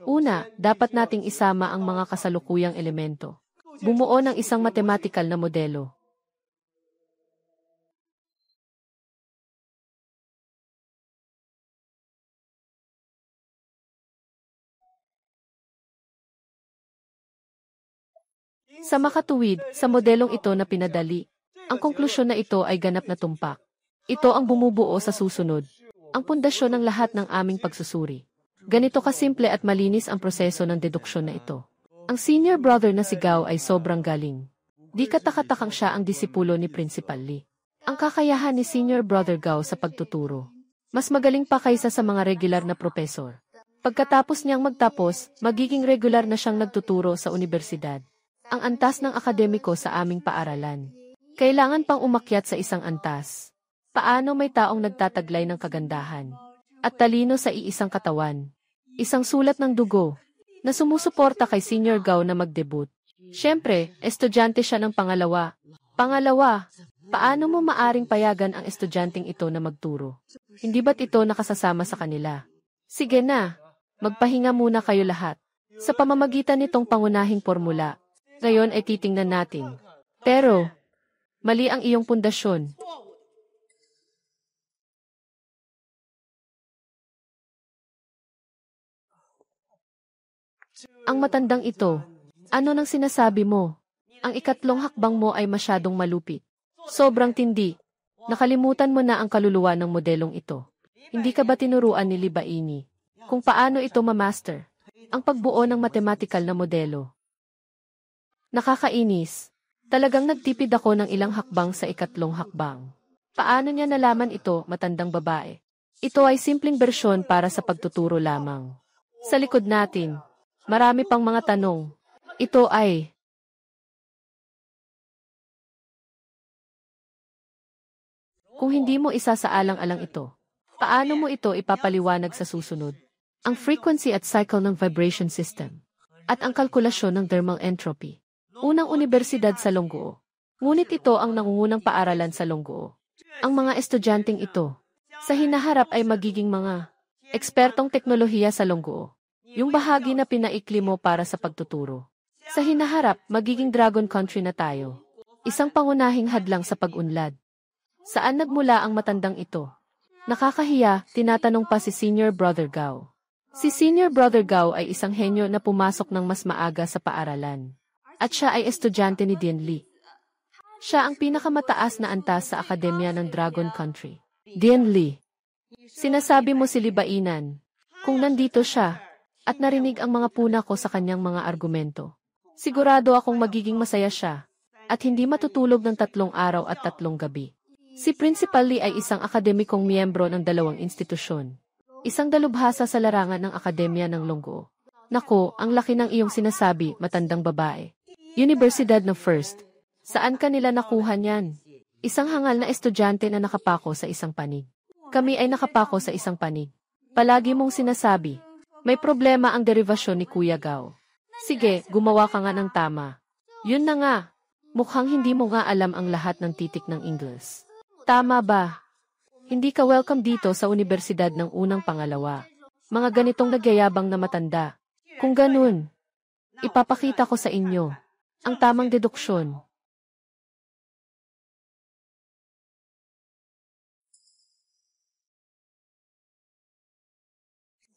Una, dapat nating isama ang mga kasalukuyang elemento. Bumuo ng isang mathematical na modelo. Sa makatuwid, sa modelong ito na pinadali, ang konklusyon na ito ay ganap na tumpak. Ito ang bumubuo sa susunod. Ang pundasyon ng lahat ng aming pagsusuri. Ganito kasimple at malinis ang proseso ng deduksyon na ito. Ang senior brother na si Gao ay sobrang galing. Di katakatakang siya ang disipulo ni Principal Lee. Ang kakayahan ni senior brother Gao sa pagtuturo, mas magaling pa kaysa sa mga regular na propesor. Pagkatapos niyang magtapos, magiging regular na siyang nagtuturo sa universidad. Ang antas ng akademiko sa aming paaralan. Kailangan pang umakyat sa isang antas. Paano may taong nagtataglay ng kagandahan at talino sa iisang katawan? Isang sulat ng dugo na sumusuporta kay Senior Gao na mag-debut. Siyempre, estudyante siya ng pangalawa. Pangalawa, paano mo maaring payagan ang estudyanteng ito na magturo? Hindi ba't ito nakasasama sa kanila? Sige na, magpahinga muna kayo lahat. Sa pamamagitan nitong pangunahing formula, ngayon ay titingnan natin. Pero, mali ang iyong pundasyon. Ang matandang ito, ano nang sinasabi mo? Ang ikatlong hakbang mo ay masyadong malupit. Sobrang tindi. Nakalimutan mo na ang kaluluwa ng modelong ito. Hindi ka ba tinuruan ni Libaini kung paano ito ma-master? Ang pagbuo ng mathematical na modelo. Nakakainis. Talagang nagtipid ako ng ilang hakbang sa ikatlong hakbang. Paano niya nalaman ito, matandang babae? Ito ay simpleng bersyon para sa pagtuturo lamang. Sa likod natin, marami pang mga tanong. Ito ay... Kung hindi mo isasaalang-alang ito, paano mo ito ipapaliwanag sa susunod? Ang frequency at cycle ng vibration system at ang kalkulasyon ng thermal entropy. Unang universidad sa Longgoo. Ngunit ito ang nangungunang paaralan sa Longgoo. Ang mga estudyanteng ito, sa hinaharap ay magiging mga ekspertong teknolohiya sa Longgoo. Yung bahagi na pinaikli mo para sa pagtuturo. Sa hinaharap, magiging dragon country na tayo. Isang pangunahing hadlang sa pag-unlad. Saan nagmula ang matandang ito? Nakakahiya, tinatanong pa si Senior Brother Gao. Si Senior Brother Gao ay isang henyo na pumasok ng mas maaga sa paaralan. At siya ay estudyante ni Dian Li. Siya ang pinakamataas na antas sa akademya ng Dragon Country. Dian Li. Sinasabi mo si Libainan. Kung nandito siya, at narinig ang mga puna ko sa kanyang mga argumento, sigurado akong magiging masaya siya, at hindi matutulog ng 3 araw at 3 gabi. Si Principal Lee ay isang akademikong miyembro ng 2 institusyon. Isang dalubhasa sa larangan ng Akademya ng Longgoo. Nako, ang laki ng iyong sinasabi, matandang babae. Universidad ng First. Saan ka nila nakuha niyan? Isang hangal na estudyante na nakapako sa isang panig. Kami ay nakapako sa isang panig. Palagi mong sinasabi, may problema ang derivasyon ni Kuya Gao. Sige, gumawa ka nga ng tama. Yun na nga. Mukhang hindi mo nga alam ang lahat ng titik ng Ingles. Tama ba? Hindi ka welcome dito sa universidad ng unang pangalawa. Mga ganitong nagyayabang na matanda. Kung ganun, ipapakita ko sa inyo ang tamang deduksyon.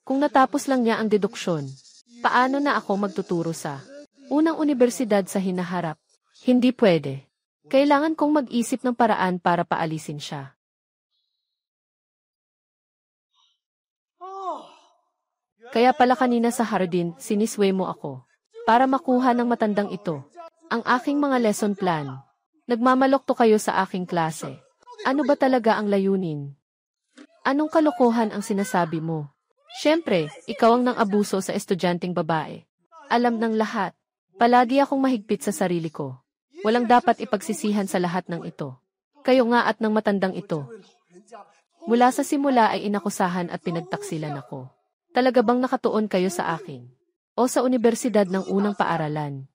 Kung natapos lang niya ang deduksyon, paano na ako magtuturo sa unang universidad sa hinaharap? Hindi pwede. Kailangan kong mag-isip ng paraan para paalisin siya. Kaya pala kanina sa hardin, sinisway mo ako. Para makuha ng matandang ito ang aking mga lesson plan. Nagmamalokto kayo sa aking klase. Ano ba talaga ang layunin? Anong kalokohan ang sinasabi mo? Siyempre, ikaw ang nang-abuso sa estudyanteng babae. Alam ng lahat. Palagi akong mahigpit sa sarili ko. Walang dapat ipagsisihan sa lahat ng ito. Kayo nga at ng matandang ito. Mula sa simula ay inakusahan at pinagtaksilan ako. Talaga bang nakatuon kayo sa akin? O sa universidad ng unang paaralan?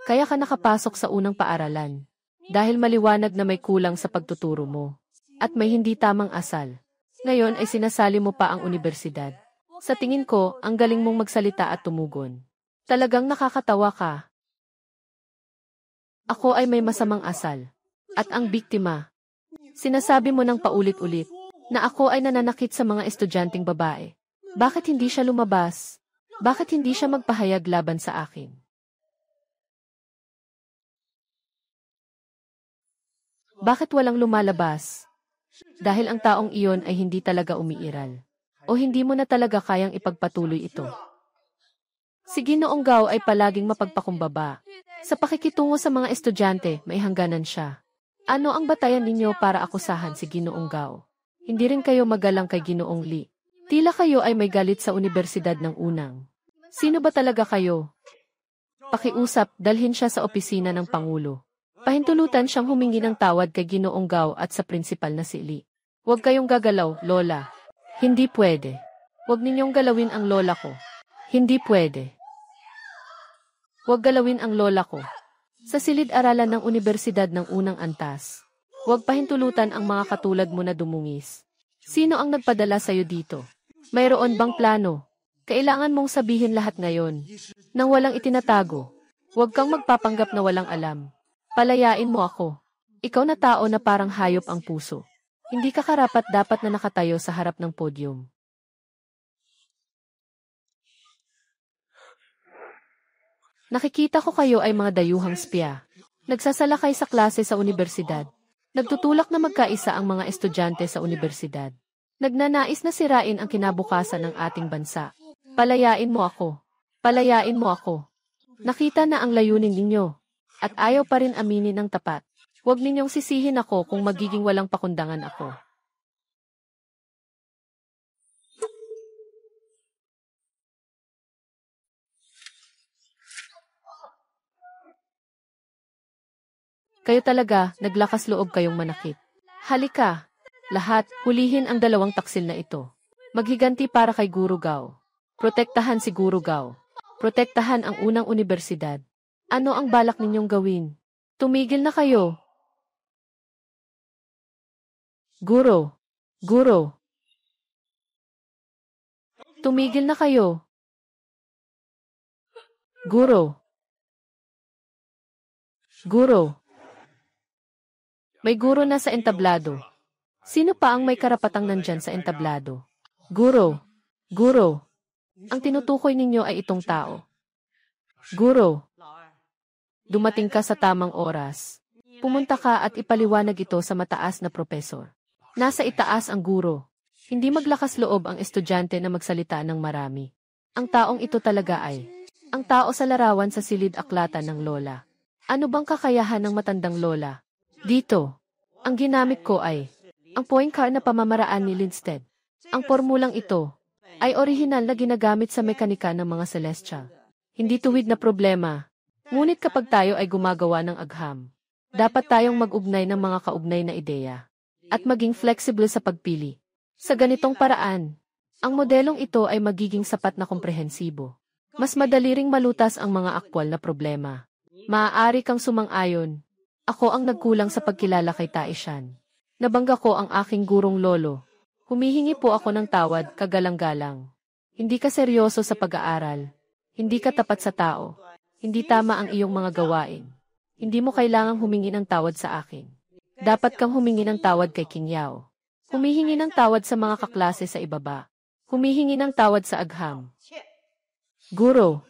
Kaya ka nakapasok sa unang paaralan. Dahil maliwanag na may kulang sa pagtuturo mo. At may hindi tamang asal. Ngayon ay sinasali mo pa ang universidad. Sa tingin ko, ang galing mong magsalita at tumugon. Talagang nakakatawa ka. Ako ay may masamang asal. At ang biktima. Sinasabi mo ng paulit-ulit na ako ay nananakit sa mga estudyanteng babae. Bakit hindi siya lumabas? Bakit hindi siya magpahayag laban sa akin? Bakit walang lumalabas? Dahil ang taong iyon ay hindi talaga umiiral. O hindi mo na talaga kayang ipagpatuloy ito. Si Ginoong Gao ay palaging mapagpakumbaba. Sa pakikitungo sa mga estudyante, may hangganan siya. Ano ang batayan ninyo para akusahan si Ginoong Gao? Hindi rin kayo magalang kay Ginoong Lee. Tila kayo ay may galit sa universidad ng unang. Sino ba talaga kayo? Pakiusap, dalhin siya sa opisina ng Pangulo. Pahintulutan siyang humingi ng tawad kay Ginoong Gao at sa principal na si Lee. Huwag kayong gagalaw, Lola. Hindi pwede. Huwag ninyong galawin ang lola ko. Hindi pwede. Huwag galawin ang lola ko. Sa silid-aralan ng universidad ng unang antas. Huwag pahintulutan ang mga katulad mo na dumungis. Sino ang nagpadala sa'yo dito? Mayroon bang plano? Kailangan mong sabihin lahat ngayon. Nang walang itinatago. Huwag kang magpapanggap na walang alam. Palayain mo ako. Ikaw na tao na parang hayop ang puso. Hindi ka karapat-dapat na nakatayo sa harap ng podium. Nakikita ko kayo ay mga dayuhang spya. Nagsasalakay sa klase sa unibersidad. Nagtutulak na magkaisa ang mga estudyante sa unibersidad. Nagnanais na sirain ang kinabukasan ng ating bansa. Palayain mo ako. Palayain mo ako. Nakita na ang layunin ninyo. At ayaw pa rin aminin ng tapat. Huwag ninyong sisihin ako kung magiging walang pakundangan ako. Kayo talaga, naglakas loob kayong manakit. Halika, lahat, hulihin ang dalawang taksil na ito. Maghiganti para kay Guru Gao. Protektahan si Guru Gao. Protektahan ang unang unibersidad. Ano ang balak ninyong gawin? Tumigil na kayo. Guro. Guro. Tumigil na kayo. Guro. Guro. May guro na sa entablado. Sino pa ang may karapatang nandyan sa entablado? Guro. Guro. Ang tinutukoy ninyo ay itong tao. Guro. Dumating ka sa tamang oras. Pumunta ka at ipaliwanag ito sa mataas na propesor. Nasa itaas ang guro. Hindi maglakas loob ang estudyante na magsalita ng marami. Ang taong ito talaga ay ang tao sa larawan sa silid-aklatan ng lola. Ano bang kakayahan ng matandang lola? Dito, ang ginamit ko ay ang point car na pamamaraan ni Lindstedt. Ang formulang ito ay orihinal na ginagamit sa mekanika ng mga celestial. Hindi tuwid na problema. Ngunit kapag tayo ay gumagawa ng agham, dapat tayong mag-ugnay ng mga kaugnay na ideya at maging flexible sa pagpili. Sa ganitong paraan, ang modelong ito ay magiging sapat na komprehensibo. Mas madali ring malutas ang mga aktwal na problema. Maaari kang sumang-ayon. Ako ang nagkulang sa pagkilala kay Taishan. Nabangga ko ang aking gurong lolo. Humihingi po ako ng tawad, kagalang-galang. Hindi ka seryoso sa pag-aaral. Hindi ka tapat sa tao. Hindi tama ang iyong mga gawain. Hindi mo kailangang humingi ng tawad sa akin. Dapat kang humingi ng tawad kay King Yao. Humihingi ng tawad sa mga kaklase sa ibaba. Humihingi ng tawad sa agham. Guro.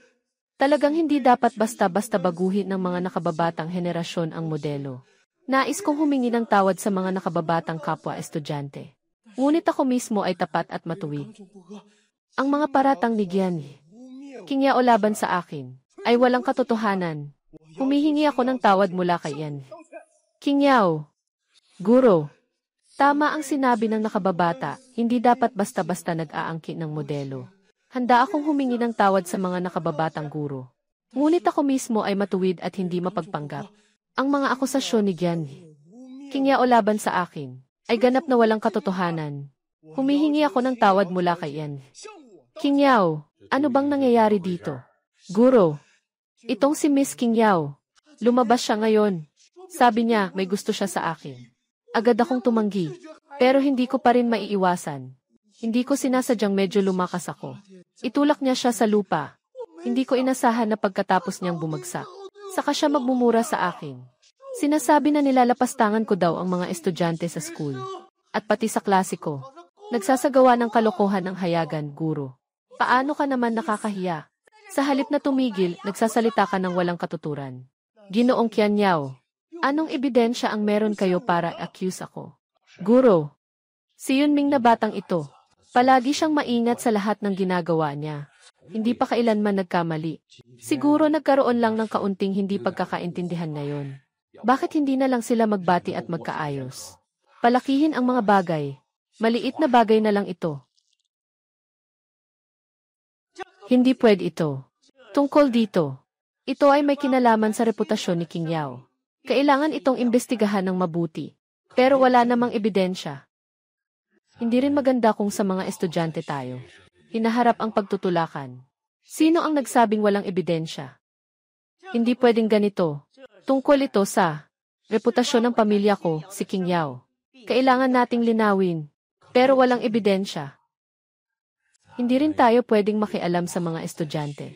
Talagang hindi dapat basta-basta baguhin ng mga nakababatang henerasyon ang modelo. Nais kong humingi ng tawad sa mga nakababatang kapwa-estudyante. Ngunit ako mismo ay tapat at matuwid. Ang mga paratang ni Gianni, King Yao laban sa akin, ay walang katotohanan. Humihingi ako ng tawad mula kay Yan. King Yao. Guro. Tama ang sinabi ng nakababata, hindi dapat basta-basta nag-aangkin ng modelo. Handa akong humingi ng tawad sa mga nakababatang guro. Ngunit ako mismo ay matuwid at hindi mapagpanggap. Ang mga akusasyon ni Gianni, King Yao laban sa akin, ay ganap na walang katotohanan. Humihingi ako ng tawad mula kay Yan. King Yao, ano bang nangyayari dito? Guro, itong si Miss King Yao, lumabas siya ngayon. Sabi niya, may gusto siya sa akin. Agad akong tumanggi, pero hindi ko pa rin maiiwasan. Hindi ko sinasadyang medyo lumakas ako. Itulak niya siya sa lupa. Hindi ko inasahan na pagkatapos niyang bumagsak. Saka siya magmumura sa akin. Sinasabi na nilalapastangan ko daw ang mga estudyante sa school. At pati sa klase ko. Nagsasagawa ng kalokohan ng hayagan, guro. Paano ka naman nakakahiya? Sa halip na tumigil, nagsasalita ka ng walang katuturan. Ginoong Qian Yao, anong ebidensya ang meron kayo para accuse ako? Guro, si Yunming na batang ito. Palagi siyang maingat sa lahat ng ginagawa niya. Hindi pa kailanman nagkamali. Siguro nagkaroon lang ng kaunting hindi pagkakaintindihan ngayon. Bakit hindi na lang sila magbati at magkaayos? Palakihin ang mga bagay. Maliit na bagay na lang ito. Hindi pwede ito. Tungkol dito. Ito ay may kinalaman sa reputasyon ni King Yao. Kailangan itong imbestigahan ng mabuti. Pero wala namang ebidensya. Hindi rin maganda kung sa mga estudyante tayo. Hinaharap ang pagtutulakan. Sino ang nagsabing walang ebidensya? Hindi pwedeng ganito. Tungkol ito sa reputasyon ng pamilya ko, si King Yao. Kailangan nating linawin. Pero walang ebidensya. Hindi rin tayo pwedeng makialam sa mga estudyante.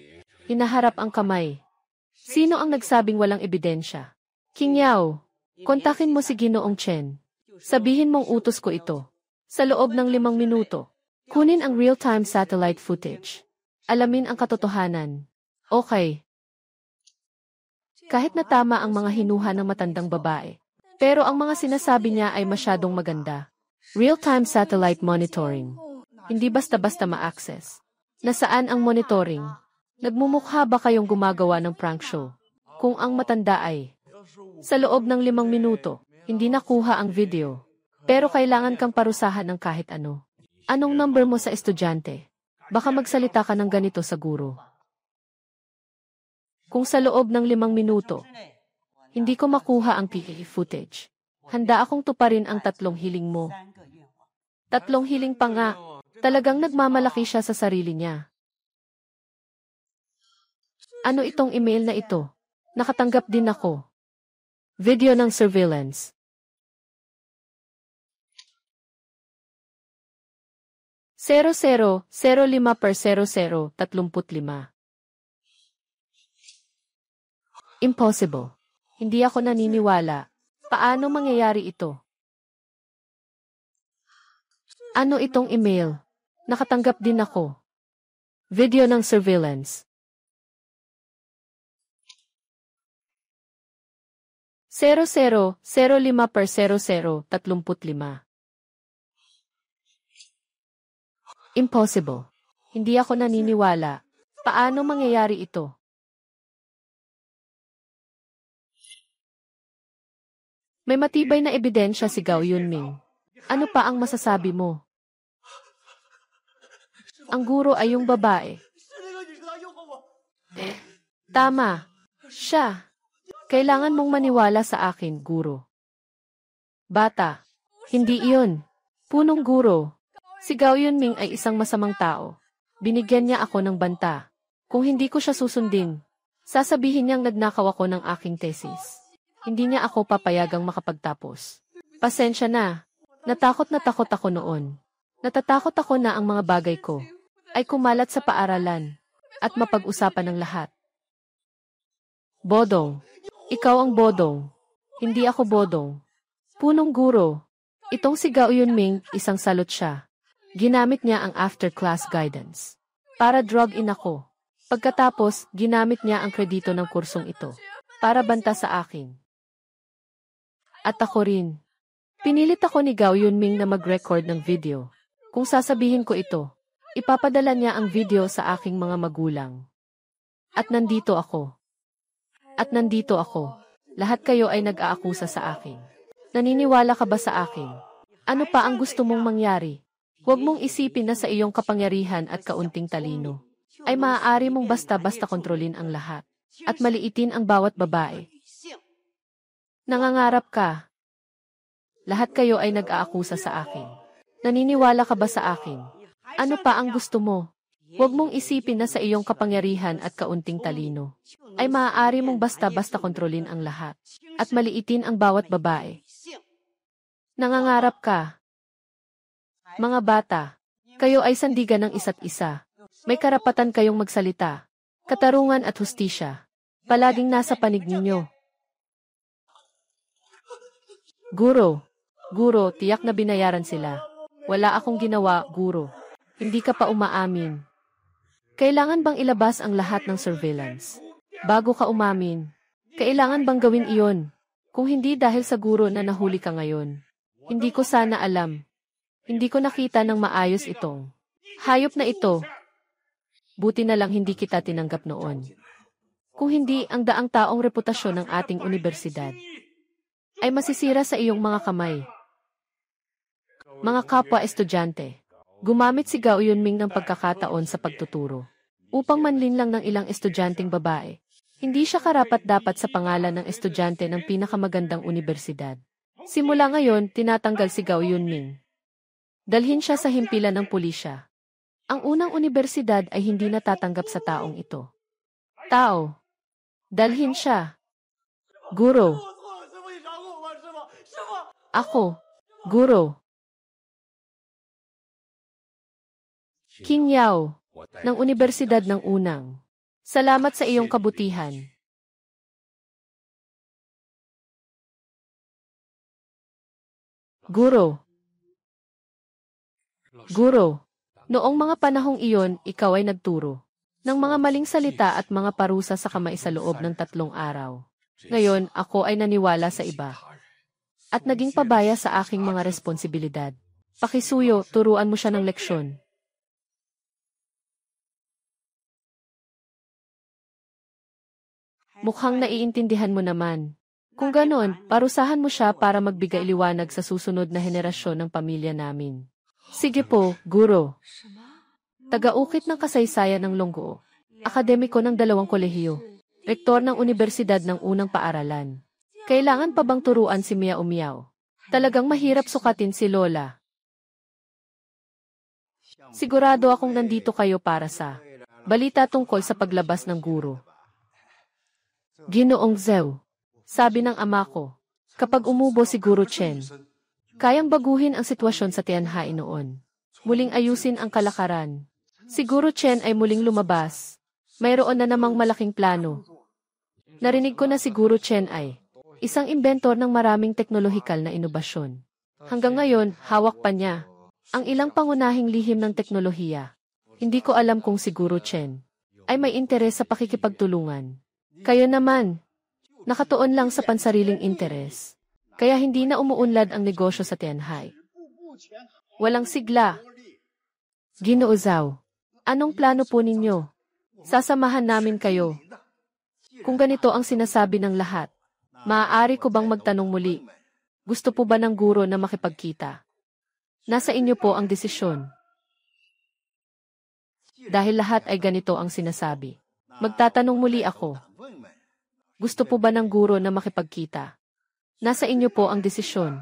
Hinaharap ang kamay. Sino ang nagsabing walang ebidensya? King Yao, kontakin mo si Ginoong Chen. Sabihin mong utos ko ito. Sa loob ng 5 minuto, kunin ang real-time satellite footage. Alamin ang katotohanan. Okay. Kahit na tama ang mga hinuha ng matandang babae, pero ang mga sinasabi niya ay masyadong maganda. Real-time satellite monitoring. Hindi basta-basta ma-access. Nasaan ang monitoring? Nagmumukha ba kayong gumagawa ng prank show? Kung ang matanda ay sa loob ng 5 minuto, hindi nakuha ang video. Pero kailangan kang parusahan ng kahit ano. Anong number mo sa estudyante? Baka magsalita ka ng ganito sa guro. Kung sa loob ng 5 minuto, hindi ko makuha ang PE footage, handa akong tuparin ang 3 hiling mo. 3 hiling pa nga. Talagang nagmamalaki siya sa sarili niya. Ano itong email na ito? Nakatanggap din ako. Video ng surveillance. 0005/0035. Impossible. Hindi ako naniniwala. Paano mangyayari ito? Ano itong email? Nakatanggap din ako. Video ng surveillance. 0005/0035. Impossible. Hindi ako naniniwala. Paano mangyayari ito? May matibay na ebidensya si Gao Yunming. Ano pa ang masasabi mo? Ang guro ay yung babae. Tama. Siya. Kailangan mong maniwala sa akin, guro. Bata. Hindi iyon. Punong guro. Si Gao Yunming ay isang masamang tao. Binigyan niya ako ng banta. Kung hindi ko siya susundin, sasabihin niyang nagnakaw ako ng aking thesis. Hindi niya ako papayagang makapagtapos. Pasensya na. Natakot ako noon. Natatakot ako na ang mga bagay ko ay kumalat sa paaralan at mapag-usapan ng lahat. Bodong. Ikaw ang bodong. Hindi ako bodong. Punong guro. Itong si Gao Yunming, isang salot siya. Ginamit niya ang after-class guidance para drug-in ako. Pagkatapos, ginamit niya ang kredito ng kursong ito para banta sa akin. At ako rin. Pinilit ako ni Gao Yunming na mag-record ng video. Kung sasabihin ko ito, ipapadala niya ang video sa aking mga magulang. At nandito ako. Lahat kayo ay nag-aakusa sa akin. Naniniwala ka ba sa akin? Ano pa ang gusto mong mangyari? Huwag mong isipin na sa iyong kapangyarihan at kaunting talino ay maaari mong basta-basta kontrolin ang lahat at maliitin ang bawat babae. Nangangarap ka. Lahat kayo ay nag-aakusa sa akin. Naniniwala ka ba sa akin? Ano pa ang gusto mo? Huwag mong isipin na sa iyong kapangyarihan at kaunting talino ay maaari mong basta-basta kontrolin ang lahat at maliitin ang bawat babae. Nangangarap ka. Mga bata, kayo ay sandigan ng isa't isa. May karapatan kayong magsalita. Katarungan at hustisya. Palaging nasa panig ninyo. Guro, tiyak na binayaran sila. Wala akong ginawa, guro. Hindi ka pa umaamin. Kailangan bang ilabas ang lahat ng surveillance? Bago ka umamin, kailangan bang gawin iyon? Kung hindi dahil sa guro na nahuli ka ngayon. Hindi ko sana alam. Hindi ko nakita ng maayos itong hayop na ito. Buti na lang hindi kita tinanggap noon. Kung hindi, ang daang taong reputasyon ng ating unibersidad ay masisira sa iyong mga kamay. Mga kapwa-estudyante, gumamit si Gao Yunming ng pagkakataon sa pagtuturo upang manlinlang ng ilang estudyanteng babae. Hindi siya karapat-dapat sa pangalan ng estudyante ng pinakamagandang unibersidad. Simula ngayon, tinatanggal si Gao Yunming. Dalhin siya sa himpilan ng pulisya. Ang unang unibersidad ay hindi natatanggap sa taong ito. Tao. Dalhin siya. Guro. Ako. Guro. King Yao, ng Unibersidad ng Unang. Salamat sa iyong kabutihan. Guro. Guro, noong mga panahong iyon, ikaw ay nagturo ng mga maling salita at mga parusa sa kamay sa loob ng 3 araw. Ngayon, ako ay naniwala sa iba at naging pabaya sa aking mga responsibilidad. Pakisuyo, turuan mo siya ng leksyon. Mukhang naiintindihan mo naman. Kung ganon, parusahan mo siya para magbigay liwanag sa susunod na henerasyon ng pamilya namin. Sige po, guro. Taga-ukit ng kasaysayan ng Longgo. Akademiko ng 2 kolehiyo. Rektor ng Unibersidad ng Unang Paaralan. Kailangan pa bang turuan si Miao Miao? Talagang mahirap sukatin si Lola. Sigurado akong nandito kayo para sa balita tungkol sa paglabas ng guro. Ginoong Zhou, sabi ng ama ko, kapag umubo si Guro Chen, kayang baguhin ang sitwasyon sa Tianhai noon. Muling ayusin ang kalakaran. Si Guro Chen ay muling lumabas. Mayroon na namang malaking plano. Narinig ko na si Guro Chen ay isang inventor ng maraming teknolohikal na inobasyon. Hanggang ngayon, hawak pa niya ang ilang pangunahing lihim ng teknolohiya. Hindi ko alam kung si Guro Chen ay may interes sa pakikipagtulungan. Kayo naman, nakatuon lang sa pansariling interes. Kaya hindi na umuunlad ang negosyo sa Tianhai. Walang sigla. Ginoo Zhao, anong plano po ninyo? Sasamahan namin kayo. Kung ganito ang sinasabi ng lahat, maaari ko bang magtanong muli? Gusto po ba ng guro na makipagkita? Nasa inyo po ang desisyon. Dahil lahat ay ganito ang sinasabi. Magtatanong muli ako. Gusto po ba ng guro na makipagkita? Nasa inyo po ang desisyon.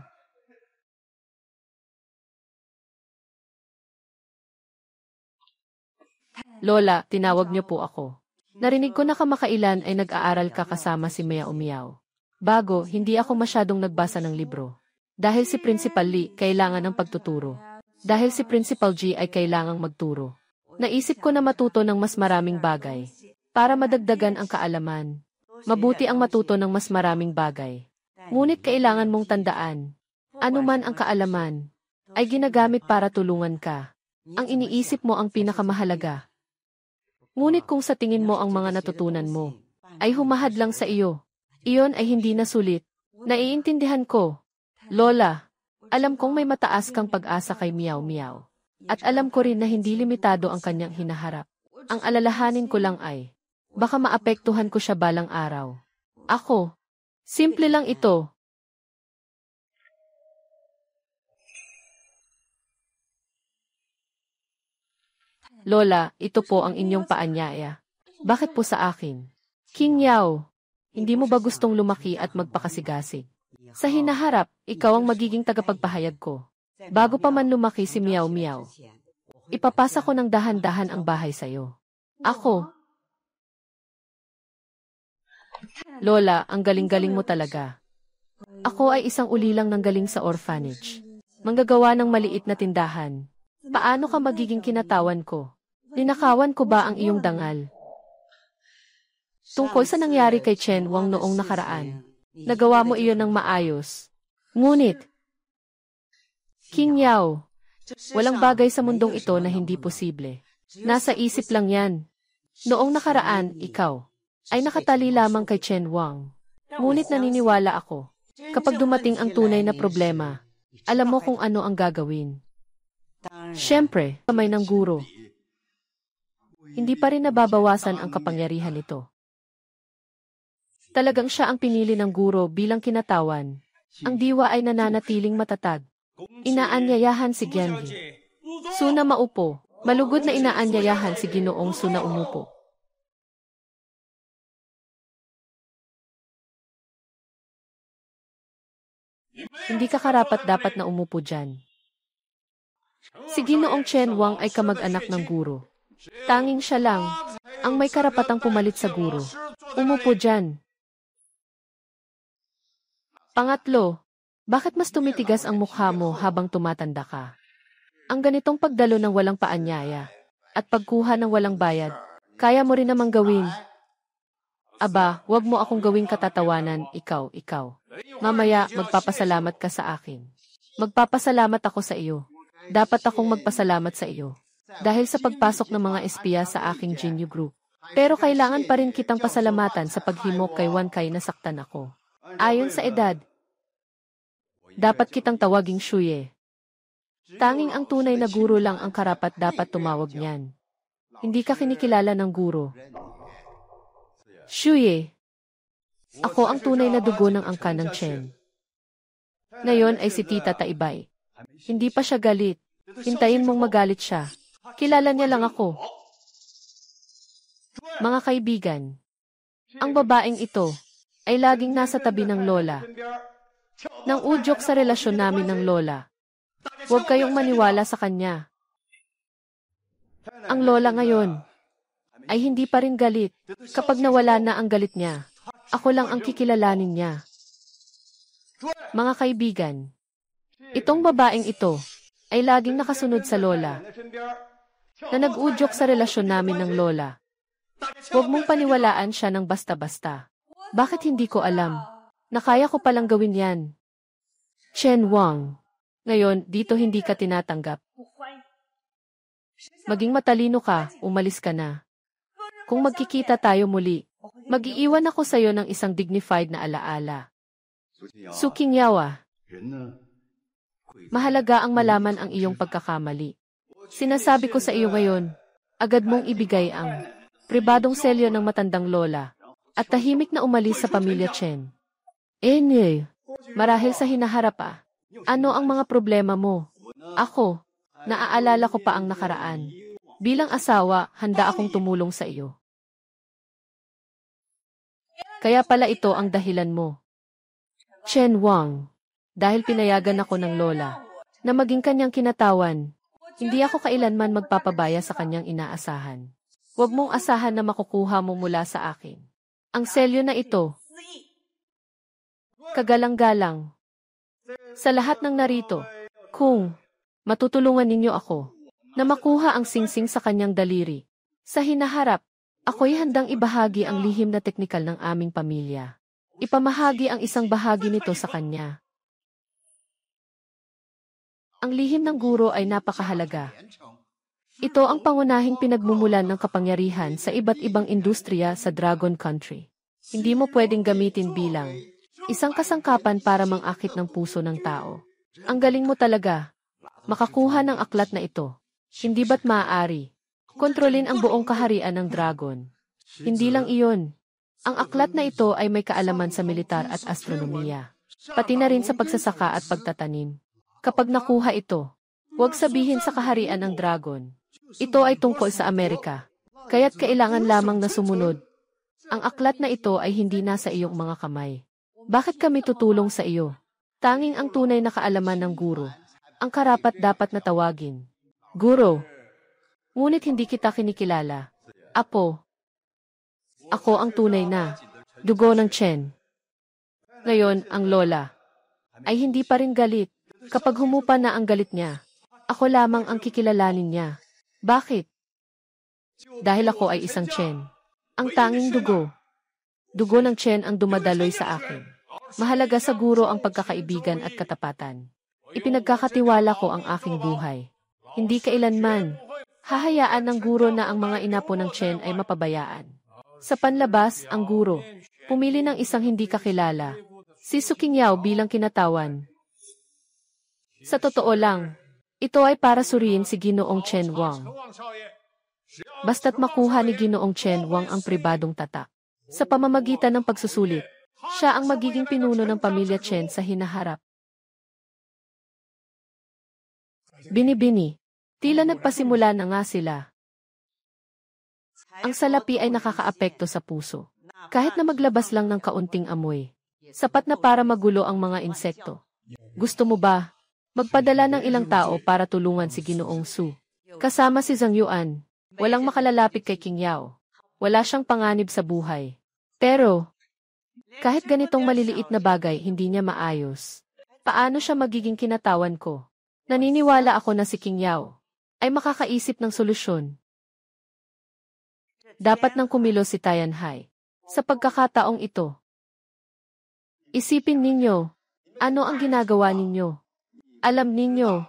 Lola, tinawag niyo po ako. Narinig ko na kamakailan ay nag-aaral ka kasama si Miao Miao. Bago, hindi ako masyadong nagbasa ng libro. Dahil si Principal Li kailangan ng pagtuturo. Dahil si Principal G ay kailangang magturo. Naisip ko na matuto ng mas maraming bagay para madagdagan ang kaalaman. Mabuti ang matuto ng mas maraming bagay. Ngunit kailangan mong tandaan, anuman ang kaalaman, ay ginagamit para tulungan ka. Ang iniisip mo ang pinakamahalaga. Ngunit kung sa tingin mo ang mga natutunan mo ay humahad lang sa iyo, iyon ay hindi na sulit. Naiintindihan ko. Lola, alam kong may mataas kang pag-asa kay Miao Miao. At alam ko rin na hindi limitado ang kanyang hinaharap. Ang alalahanin ko lang ay, baka maapektuhan ko siya balang araw. Ako, simple lang ito. Lola, ito po ang inyong paanyaya. Bakit po sa akin? King Yao, hindi mo ba gustong lumaki at magpakasigasig? Sa hinaharap, ikaw ang magiging tagapagpahayag ko. Bago pa man lumaki si Miao Miao, ipapasa ko ng dahan-dahan ang bahay sa'yo. Ako. Lola, ang galing-galing mo talaga. Ako ay isang ulilang nanggaling sa orphanage. Manggagawa ng maliit na tindahan. Paano ka magiging kinatawan ko? Ninakawan ko ba ang iyong dangal? Tungkol sa nangyari kay Chen Wang noong nakaraan, nagawa mo iyon ng maayos. Ngunit, King Yao, walang bagay sa mundong ito na hindi posible. Nasa isip lang yan. Noong nakaraan, ikaw ay nakatali lamang kay Chen Wang. Ngunit naniniwala ako, kapag dumating ang tunay na problema, alam mo kung ano ang gagawin. Siyempre, kamay ng guro. Hindi pa rin nababawasan ang kapangyarihan nito. Talagang siya ang pinili ng guro bilang kinatawan. Ang diwa ay nananatiling matatag. Inaanyayahan si Genji. Su na maupo. Malugod na inaanyayahan si Ginoong Su na umupo. Hindi ka karapat-dapat na umupo dyan. Si Ginoong Chen Wang ay kamag-anak ng guro. Tanging siya lang ang may karapatang pumalit sa guro. Umupo dyan. Pangatlo, bakit mas tumitigas ang mukha mo habang tumatanda ka? Ang ganitong pagdalo ng walang paanyaya at pagkuha ng walang bayad. Kaya mo rin namang gawin. Aba, wag mo akong gawing katatawanan, ikaw. Mamaya, magpapasalamat ka sa akin. Magpapasalamat ako sa iyo. Dapat akong magpasalamat sa iyo. Dahil sa pagpasok ng mga espiya sa aking Jinyu Group. Pero kailangan pa rin kitang pasalamatan sa paghimok kay Wan Kai nasaktan ako. Ayon sa edad, dapat kitang tawaging Shuye. Tanging ang tunay na guro lang ang karapat dapat tumawag niyan. Hindi ka kinikilala ng guro. Shuye. Ako ang tunay na dugo ng angkan ng Chen. Ngayon ay si Tita Taibay. Hindi pa siya galit. Hintayin mong magalit siya. Kilala niya lang ako. Mga kaibigan, ang babaeng ito ay laging nasa tabi ng lola. Nang udyok sa relasyon namin ng lola. Huwag kayong maniwala sa kanya. Ang lola ngayon ay hindi pa rin galit. Kapag nawala na ang galit niya, ako lang ang kikilalanin niya. Mga kaibigan, itong babaeng ito ay laging nakasunod sa lola na nag-udyok sa relasyon namin ng lola. Huwag mong paniwalaan siya ng basta-basta. Bakit hindi ko alam na kaya ko palang gawin yan? Chen Wang, ngayon dito hindi ka tinatanggap. Maging matalino ka, umalis ka na. Kung magkikita tayo muli, mag-iiwan ako sa iyo ng isang dignified na alaala. Su Qingyawa. Mahalaga ang malaman ang iyong pagkakamali. Sinasabi ko sa iyo ngayon, agad mong ibigay ang pribadong selyo ng matandang lola at tahimik na umalis sa pamilya Chen. Marahil sa hinaharap ano ang mga problema mo? Ako, naaalala ko pa ang nakaraan. Bilang asawa, handa akong tumulong sa iyo. Kaya pala ito ang dahilan mo. Chen Wang, dahil pinayagan ako ng lola na maging kanyang kinatawan, hindi ako kailanman magpapabaya sa kanyang inaasahan. Huwag mong asahan na makukuha mo mula sa akin ang selyo na ito. Kagalang-galang. Sa lahat ng narito, kung matutulungan ninyo ako na makuha ang singsing sa kanyang daliri, sa hinaharap, ako'y handang ibahagi ang lihim na teknikal ng aming pamilya. Ipamahagi ang isang bahagi nito sa kanya. Ang lihim ng guro ay napakahalaga. Ito ang pangunahing pinagmumulan ng kapangyarihan sa iba't ibang industriya sa Dragon Country. Hindi mo pwedeng gamitin bilang isang kasangkapan para mangakit ng puso ng tao. Ang galing mo talaga. Makakuha ng aklat na ito. Hindi ba't maaari kontrolin ang buong kaharian ng dragon? Hindi lang iyon. Ang aklat na ito ay may kaalaman sa militar at astronomiya. Pati na rin sa pagsasaka at pagtatanim. Kapag nakuha ito, huwag sabihin sa kaharian ng dragon. Ito ay tungkol sa Amerika. Kaya't kailangan lamang na sumunod. Ang aklat na ito ay hindi nasa iyong mga kamay. Bakit kami tutulong sa iyo? Tanging ang tunay na kaalaman ng guro. Ang karapat dapat na tawagin. Guro. Ngunit hindi kita kinikilala. Apo. Ako ang tunay na dugo ng Chen. Ngayon, ang lola ay hindi pa rin galit. Kapag humupa na ang galit niya, ako lamang ang kikilalanin niya. Bakit? Dahil ako ay isang Chen. Ang tanging dugo. Dugo ng Chen ang dumadaloy sa akin. Mahalaga sa guro ang pagkakaibigan at katapatan. Ipinagkakatiwala ko ang aking buhay. Hindi kailanman hahayaan ng guro na ang mga inapo ng Chen ay mapabayaan. Sa panlabas, ang guro pumili ng isang hindi kakilala, si Su Qingyao bilang kinatawan. Sa totoo lang, ito ay para suriin si Ginoong Chen Wang. Basta't makuha ni Ginoong Chen Wang ang pribadong tatak. Sa pamamagitan ng pagsusulit, siya ang magiging pinuno ng pamilya Chen sa hinaharap. Bini-bini, tila nagpasimula na nga sila. Ang salapi ay nakakaapekto sa puso. Kahit na maglabas lang ng kaunting amoy, sapat na para magulo ang mga insekto. Gusto mo ba magpadala ng ilang tao para tulungan si Ginoong Su? Kasama si Zhang Yuan, walang makalalapit kay Qingyao. Wala siyang panganib sa buhay. Pero, kahit ganitong maliliit na bagay hindi niya maayos, paano siya magiging kinatawan ko? Naniniwala ako na si Qingyao ay makakaisip ng solusyon. Dapat nang kumilos si Tianhai. Sa pagkakataong ito, isipin ninyo, ano ang ginagawa ninyo? Alam ninyo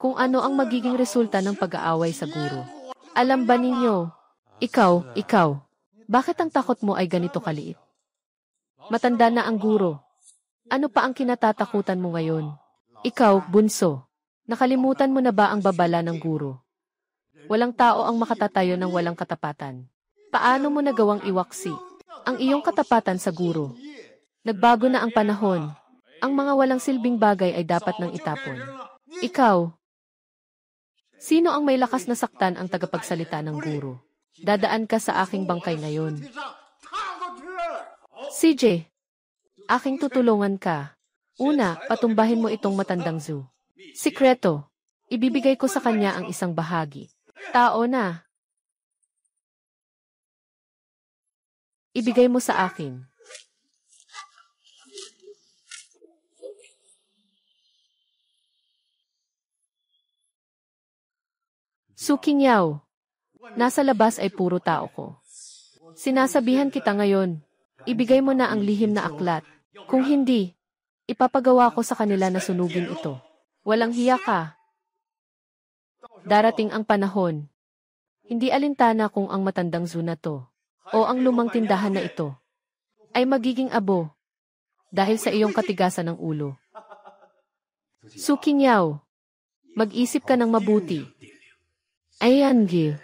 kung ano ang magiging resulta ng pag-aaway sa guro. Alam ba ninyo? Ikaw, bakit ang takot mo ay ganito kaliit? Matanda na ang guro. Ano pa ang kinatatakutan mo ngayon? Ikaw, bunso, nakalimutan mo na ba ang babala ng guro? Walang tao ang makatatayo ng walang katapatan. Paano mo nagawang iwaksi ang iyong katapatan sa guro? Nagbago na ang panahon. Ang mga walang silbing bagay ay dapat nang itapon. Ikaw, sino ang may lakas na saktan ang tagapagsalita ng guro? Dadaan ka sa aking bangkay ngayon. CJ, aking tutulungan ka. Una, patumbahin mo itong matandang Zhu. Sikreto, ibibigay ko sa kanya ang isang bahagi. Tao na. Ibigay mo sa akin. Sukinyaw, nasa labas ay puro tao ko. Sinasabihan kita ngayon, ibigay mo na ang lihim na aklat. Kung hindi, ipapagawa ko sa kanila na sunugin ito. Walang hiya ka. Darating ang panahon. Hindi alintana kung ang matandang Zhu na to, o ang lumang tindahan na ito, ay magiging abo, dahil sa iyong katigasan ng ulo. Sukinyaw, mag-isip ka ng mabuti. Ayan, Gil.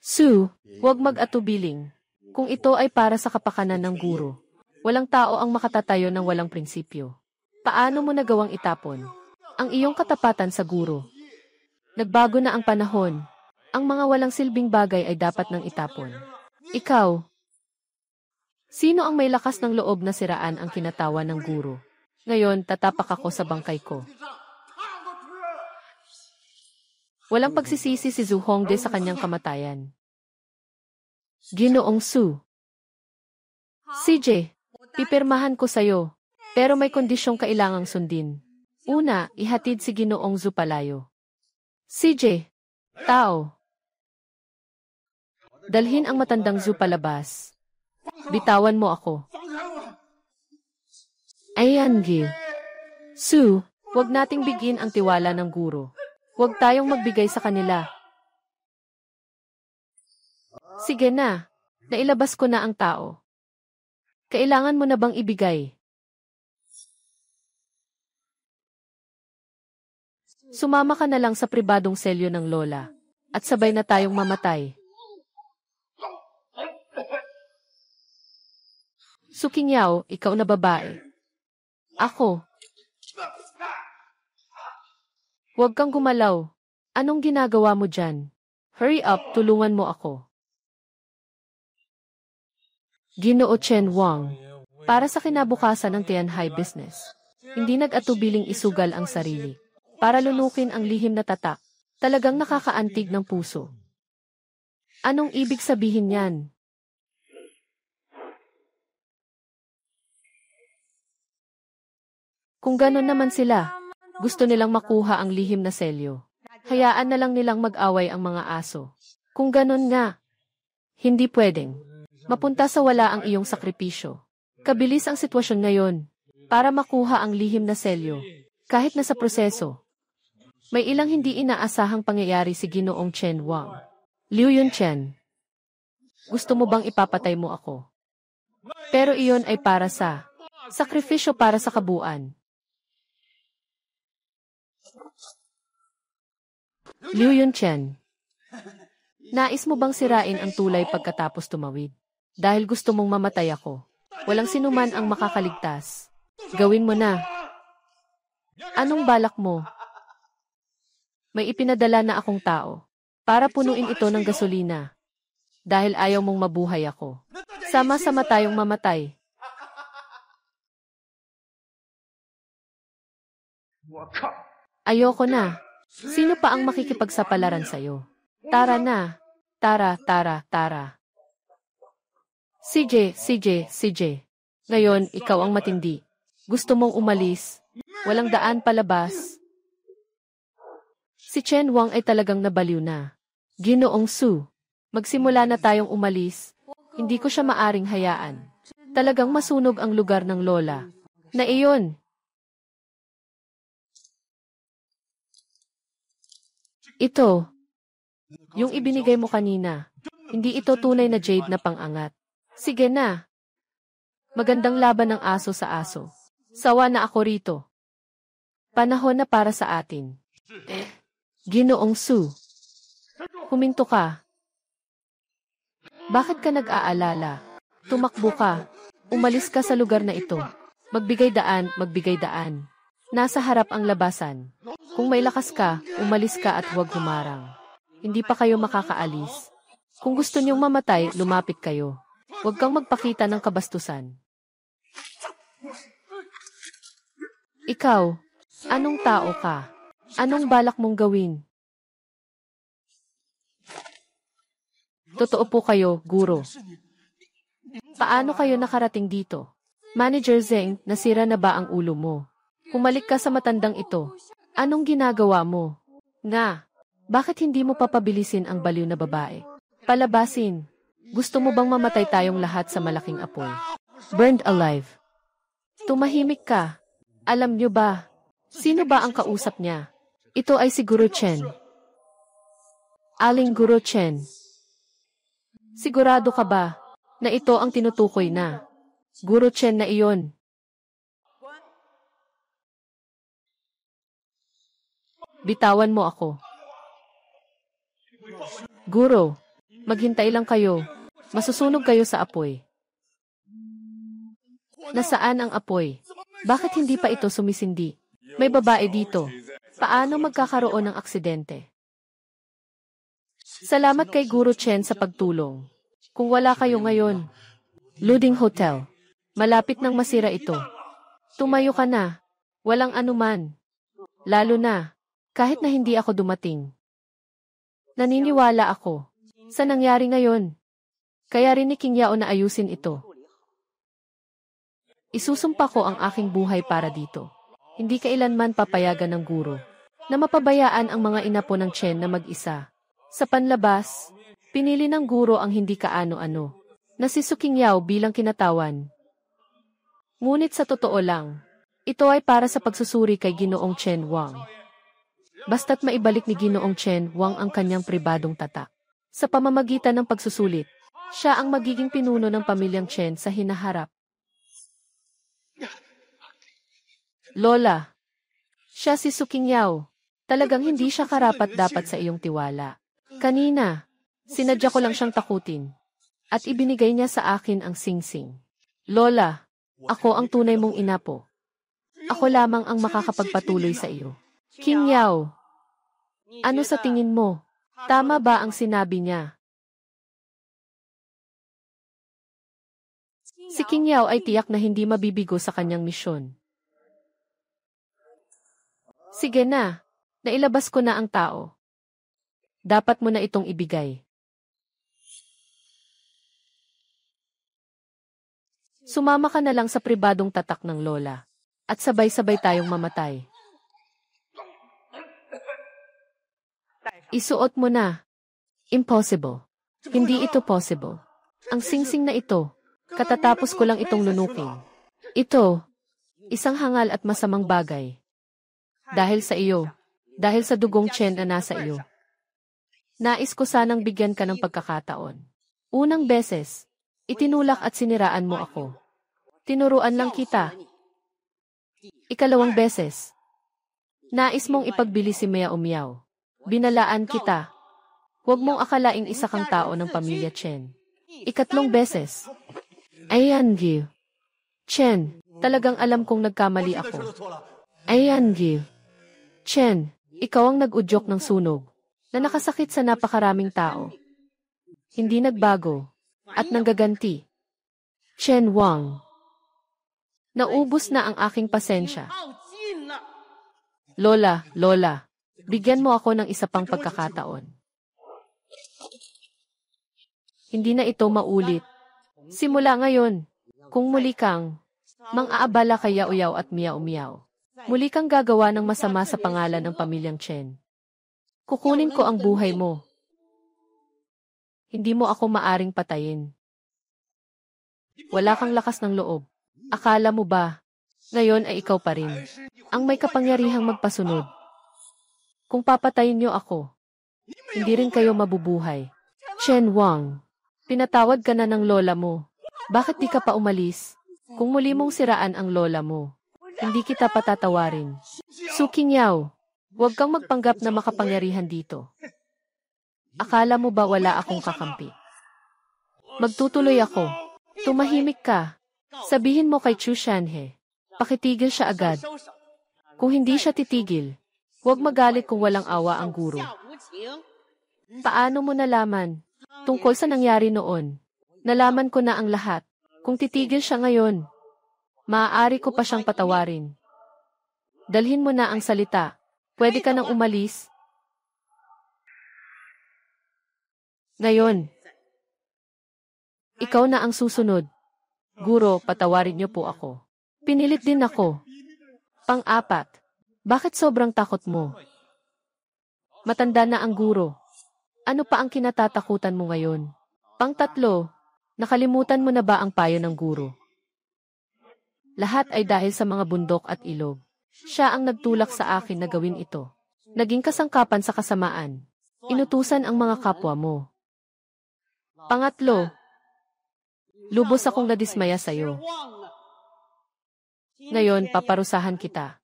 Su, huwag mag-atubiling. Kung ito ay para sa kapakanan ng guro, walang tao ang makatatayo ng walang prinsipyo. Paano mo nagawang itapon ang iyong katapatan sa guro? Nagbago na ang panahon. Ang mga walang silbing bagay ay dapat nang itapon. Ikaw, sino ang may lakas ng loob na siraan ang kinatawa ng guro? Ngayon, tatapak ako sa bangkay ko. Walang pagsisisi si Zhu Hongde sa kanyang kamatayan. Ginoong Su. CJ, pipirmahan ko sa'yo, pero may kondisyong kailangang sundin. Una, ihatid si Ginoong Zhu palayo. CJ, tao. Dalhin ang matandang Zhu palabas. Bitawan mo ako. Ayan, Gil. Su, huwag nating bigin ang tiwala ng guro. Huwag tayong magbigay sa kanila. Sige na, nailabas ko na ang tao. Kailangan mo na bang ibigay? Sumama ka na lang sa pribadong selyo ng lola, at sabay na tayong mamatay. Sukinyaw, ikaw na babae. Ako. Huwag kang gumalaw. Anong ginagawa mo dyan? Hurry up, tulungan mo ako. Ginoo Chen Wang. Para sa kinabukasan ng Tianhai business, hindi nag-atubiling isugal ang sarili. Para lunukin ang lihim na tatak, talagang nakakaantig ng puso. Anong ibig sabihin yan? Kung ganon naman sila, gusto nilang makuha ang lihim na selyo. Hayaan na lang nilang mag-away ang mga aso. Kung ganon nga, hindi pwedeng. Mapunta sa wala ang iyong sakripisyo. Kabilis ang sitwasyon ngayon para makuha ang lihim na selyo. Kahit na sa proseso, may ilang hindi inaasahang pangyayari si Ginoong Chen Wang. Liu Yunchen, gusto mo bang ipapatay mo ako? Pero iyon ay para sa sakripisyo para sa kabuuan. Liu Yunchen, nais mo bang sirain ang tulay pagkatapos tumawid? Dahil gusto mong mamatay ako. Walang sinuman ang makakaligtas. Gawin mo na. Anong balak mo? May ipinadala na akong tao para punuin ito ng gasolina. Dahil ayaw mong mabuhay ako. Sama-sama tayong mamatay. Ayoko na. Sino pa ang makikipagsapalaran sa'yo? Tara na. Tara. CJ. Ngayon, ikaw ang matindi. Gusto mong umalis. Walang daan palabas. Si Chen Wang ay talagang nabaliw na. Ginoong Su, Magsimula na tayong umalis. Hindi ko siya maaring hayaan. Talagang masunog ang lugar ng lola. Na iyon. Ito. Yung ibinigay mo kanina. Hindi ito tunay na jade na pang-angat. Sige na. Magandang laban ng aso sa aso. Sawa na ako rito. Panahon na para sa atin. Ginoong Su. Huminto ka. Bakit ka nag-aalala? Tumakbo ka. Umalis ka sa lugar na ito. Magbigay daan, magbigay daan. Nasa harap ang labasan. Kung may lakas ka, umalis ka at huwag humarang. Hindi pa kayo makakaalis. Kung gusto niyong mamatay, lumapit kayo. Huwag kang magpakita ng kabastusan. Ikaw, anong tao ka? Anong balak mong gawin? Totoo po kayo, guro. Paano kayo nakarating dito? Manager Zeng, nasira na ba ang ulo mo? Humalik ka sa matandang ito. Anong ginagawa mo? Nga, bakit hindi mo papabilisin ang baliw na babae? Palabasin. Gusto mo bang mamatay tayong lahat sa malaking apoy? Burned alive. Tumahimik ka. Alam niyo ba? Sino ba ang kausap niya? Ito ay si Guru Chen. Aling Guru Chen. Sigurado ka ba na ito ang tinutukoy na Guru Chen na iyon? Bitawan mo ako. Guro, maghintay lang kayo. Masusunog kayo sa apoy. Nasaan ang apoy? Bakit hindi pa ito sumisindi? May babae dito. Paano magkakaroon ng aksidente? Salamat kay Guru Chen sa pagtulong. Kung wala kayo ngayon, Luding Hotel. Malapit nang masira ito. Tumayo ka na. Walang anuman. Lalo na, kahit na hindi ako dumating. Naniniwala ako sa nangyari ngayon. Kaya rin ni King Yao na ayusin ito. Isusumpa ko ang aking buhay para dito. Hindi kailanman papayagan ng guro na mapabayaan ang mga inapo ng Chen na mag-isa. Sa panlabas, pinili ng guro ang hindi kaano-ano na si Su King Yao bilang kinatawan. Ngunit sa totoo lang, ito ay para sa pagsusuri kay Ginoong Chen Wang. Basta't maibalik ni Ginoong Chen Wang ang kanyang pribadong tatak. Sa pamamagitan ng pagsusulit, siya ang magiging pinuno ng pamilyang Chen sa hinaharap. Lola, siya si Su King Yao. Talagang hindi siya karapat-dapat sa iyong tiwala. Kanina, sinadya ko lang siyang takutin. At ibinigay niya sa akin ang singsing. Lola, ako ang tunay mong inapo. Ako lamang ang makakapagpatuloy sa iyo. King Yao, ano sa tingin mo? Tama ba ang sinabi niya? Si King Yao ay tiyak na hindi mabibigo sa kanyang misyon. Sige na, nailabas ko na ang tao. Dapat mo na itong ibigay. Sumama ka na lang sa pribadong tatak ng lola, at sabay-sabay tayong mamatay. Isuot mo na. Impossible. Hindi ito possible. Ang singsing na ito, katatapos ko lang itong lunukin. Ito, isang hangal at masamang bagay. Dahil sa iyo, dahil sa dugong Chen na nasa iyo. Nais ko sanang bigyan ka ng pagkakataon. Unang beses, itinulak at siniraan mo ako. Tinuruan lang kita. Ikalawang beses, nais mong ipagbili si Miao Miao. Binalaan kita. Huwag mong akalaing isa kang tao ng pamilya Chen. Ikatlong beses, ayan Gil. Chen, talagang alam kong nagkamali ako. Ayan Gil. Chen, ikaw ang nag-udyok ng sunog na nakasakit sa napakaraming tao. Hindi nagbago at nanggaganti. Chen Wang. Naubos na ang aking pasensya. Lola, Lola, bigyan mo ako ng isa pang pagkakataon. Hindi na ito maulit. Simula ngayon, kung muli kang mang-aabala kay Yao Yao at Miao Miao, muli kang gagawa ng masama sa pangalan ng pamilyang Chen. Kukunin ko ang buhay mo. Hindi mo ako maaring patayin. Wala kang lakas ng loob. Akala mo ba, ngayon ay ikaw pa rin ang may kapangyarihang magpasunod? Kung papatayin niyo ako, hindi rin kayo mabubuhay. Chen Wang, pinatawad ka na ng lola mo. Bakit di ka pa umalis? Kung muli mong siraan ang lola mo, hindi kita patatawarin. Su Qingyao, huwag kang magpanggap na makapangyarihan dito. Akala mo ba wala akong kakampi? Magtutuloy ako. Tumahimik ka. Sabihin mo kay Chu Shanhe, pakitigil siya agad. Kung hindi siya titigil, huwag magalit kung walang awa ang guro. Paano mo nalaman? Tungkol sa nangyari noon, nalaman ko na ang lahat. Kung titigil siya ngayon, maaari ko pa siyang patawarin. Dalhin mo na ang salita. Pwede ka nang umalis. Ngayon, ikaw na ang susunod. Guro, patawarin niyo po ako. Pinilit din ako. Pang-apat, bakit sobrang takot mo? Matanda na ang guro. Ano pa ang kinatatakutan mo ngayon? Pang-tatlo, nakalimutan mo na ba ang payo ng guro? Lahat ay dahil sa mga bundok at ilog. Siya ang nagtulak sa akin na gawin ito. Naging kasangkapan sa kasamaan. Inutusan ang mga kapwa mo. Pangatlo, lubos akong nadismaya sa'yo. Ngayon, paparusahan kita.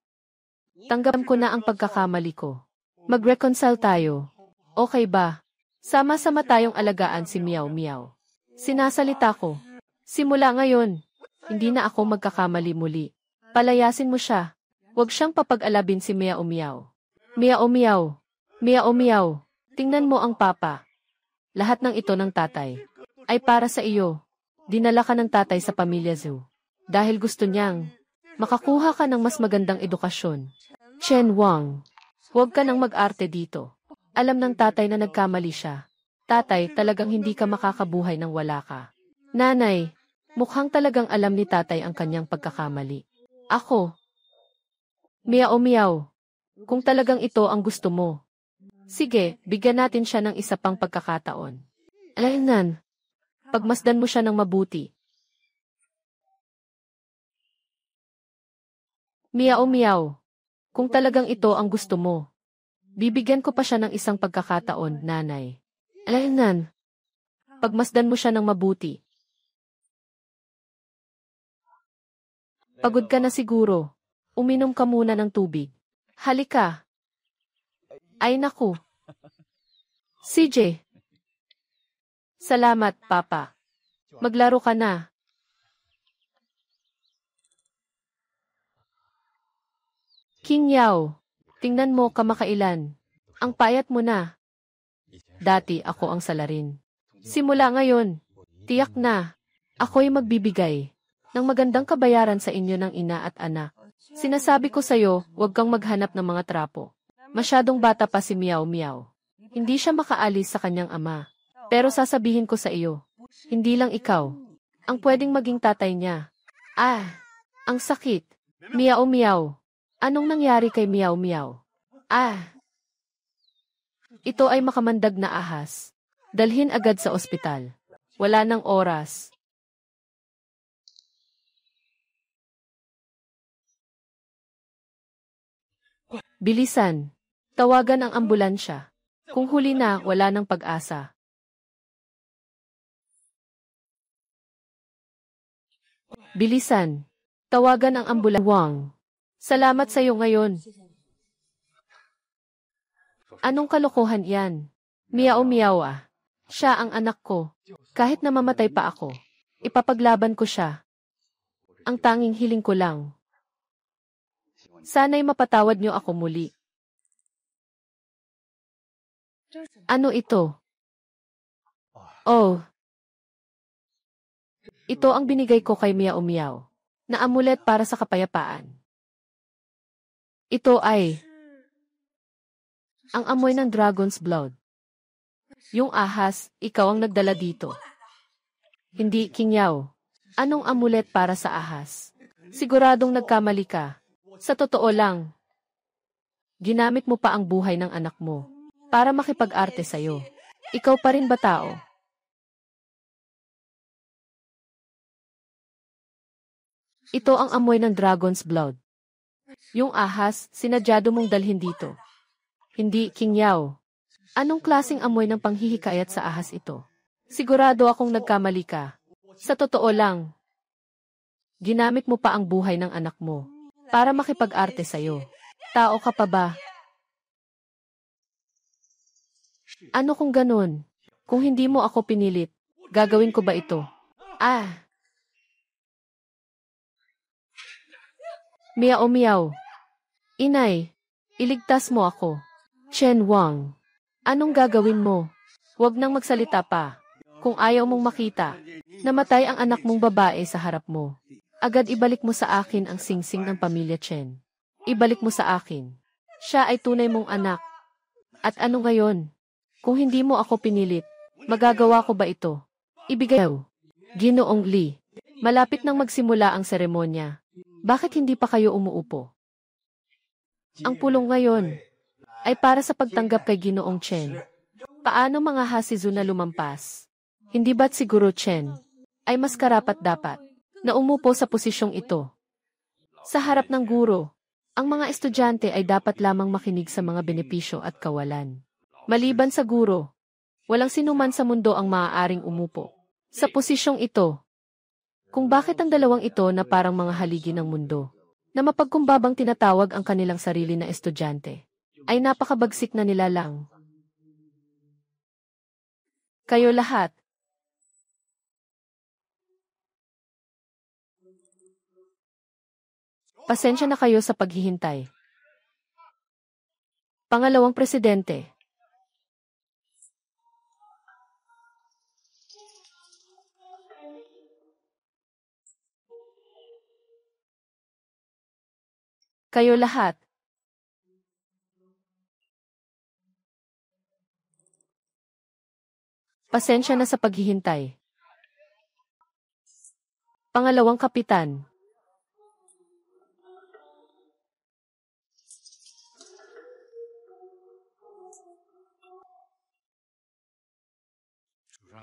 Tanggap ko na ang pagkakamali ko. Mag-reconcile tayo. Okay ba? Sama-sama tayong alagaan si Miao Miao. Sinasalita ko. Simula ngayon, hindi na ako magkakamali muli. Palayasin mo siya. Huwag siyang papag-alabin si Miao Miao. Miao Miao. Miao Miao. Tingnan mo ang papa. Lahat ng ito ng tatay ay para sa iyo. Dinala ka ng tatay sa pamilya Zhu. Dahil gusto niyang makakuha ka ng mas magandang edukasyon. Chen Wang, huwag ka nang mag-arte dito. Alam ng tatay na nagkamali siya. Tatay, talagang hindi ka makakabuhay nang wala ka. Nanay, mukhang talagang alam ni tatay ang kanyang pagkakamali. Ako. Miao Miao, kung talagang ito ang gusto mo, sige, bigyan natin siya ng isa pang pagkakataon. Alaynan, pagmasdan mo siya ng mabuti. Miao Miao, kung talagang ito ang gusto mo, bibigyan ko pa siya ng isang pagkakataon, nanay. Alaynan, pagmasdan mo siya ng mabuti. Pagod ka na siguro. Uminom ka muna ng tubig. Halika. Ay naku. CJ. Salamat, Papa. Maglaro ka na. Qingyao, tingnan mo kamakailan. Ang payat mo na. Dati ako ang salarin. Simula ngayon, tiyak na, ako'y magbibigay ng magandang kabayaran sa inyo ng ina at anak. Sinasabi ko sa'yo, huwag kang maghanap ng mga trapo. Masyadong bata pa si Miao Miao. Hindi siya makaalis sa kanyang ama. Pero sasabihin ko sa iyo, hindi lang ikaw ang pwedeng maging tatay niya. Ah, ang sakit. Miao Miao. Anong nangyari kay Miao Miao? Ah, ito ay makamandag na ahas. Dalhin agad sa ospital. Wala nang oras. Bilisan. Tawagan ang ambulansya. Kung huli na, wala nang pag-asa. Bilisan. Tawagan ang ambulansya. Wang. Salamat sa iyo ngayon. Anong kalokohan yan? Miao Miao ah. Siya ang anak ko. Kahit na mamatay pa ako, ipapaglaban ko siya. Ang tanging hiling ko lang, sana'y mapatawad niyo ako muli. Ano ito? Oh. Ito ang binigay ko kay Miao Miao, na amulet para sa kapayapaan. Ito ay ang amoy ng dragon's blood. Yung ahas, ikaw ang nagdala dito. Hindi, Qingyao. Anong amulet para sa ahas? Siguradong nagkamali ka. Sa totoo lang, ginamit mo pa ang buhay ng anak mo para makipag-arte sa'yo. Ikaw pa rin ba tao? Ito ang amoy ng dragon's blood. Yung ahas, sinadyado mong dalhin dito. Hindi, King Yao. Anong klaseng amoy ng panghihikayat sa ahas ito? Sigurado akong nagkamali ka. Sa totoo lang, ginamit mo pa ang buhay ng anak mo para makipag-arte sa'yo. Tao ka pa ba? Ano kung ganun? Kung hindi mo ako pinilit, gagawin ko ba ito? Ah! Miao miao. Inay, iligtas mo ako. Chen Wang. Anong gagawin mo? Huwag nang magsalita pa. Kung ayaw mong makita, namatay ang anak mong babae sa harap mo. Agad ibalik mo sa akin ang singsing ng pamilya Chen. Ibalik mo sa akin. Siya ay tunay mong anak. At ano ngayon? Kung hindi mo ako pinilit, magagawa ko ba ito? Ibigay. Ginoong Li. Malapit nang magsimula ang seremonya. Bakit hindi pa kayo umuupo? Ang pulong ngayon ay para sa pagtanggap kay Ginoong Chen. Paano mga hasizu na lumampas? Hindi ba't siguro Chen ay mas karapat-dapat na umupo sa posisyong ito? Sa harap ng guro, ang mga estudyante ay dapat lamang makinig sa mga benepisyo at kawalan. Maliban sa guro, walang sinuman sa mundo ang maaaring umupo sa posisyong ito. Kung bakit ang dalawang ito na parang mga haligi ng mundo, na mapagkumbabang tinatawag ang kanilang sarili na estudyante, ay napakabagsik na nila lang. Kayo lahat. Pasensya na kayo sa paghihintay. Pangalawang presidente. Kayo lahat. Pasensya na sa paghihintay. Pangalawang kapitan.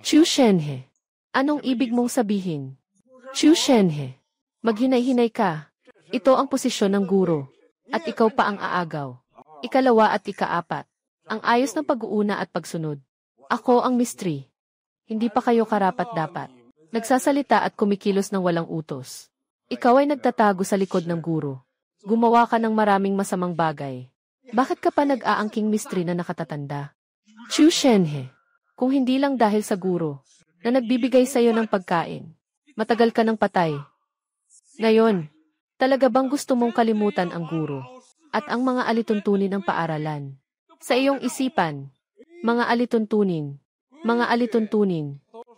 Chu Shenhe. Anong ibig mong sabihin? Chu Shenhe. Maghinay-hinay ka. Ito ang posisyon ng guro. At ikaw pa ang aagaw. Ikalawa at ikaapat. Ang ayos ng pag-uuna at pagsunod. Ako ang mistri. Hindi pa kayo karapat-dapat. Nagsasalita at kumikilos ng walang utos. Ikaw ay nagtatago sa likod ng guro. Gumawa ka ng maraming masamang bagay. Bakit ka pa nag-aangking mistri na nakatatanda? Chu Shenhe. Kung hindi lang dahil sa guro, na nagbibigay sa iyo ng pagkain, matagal ka ng patay. Ngayon, talaga bang gusto mong kalimutan ang guro at ang mga alituntunin ng paaralan? Sa iyong isipan, mga alituntunin,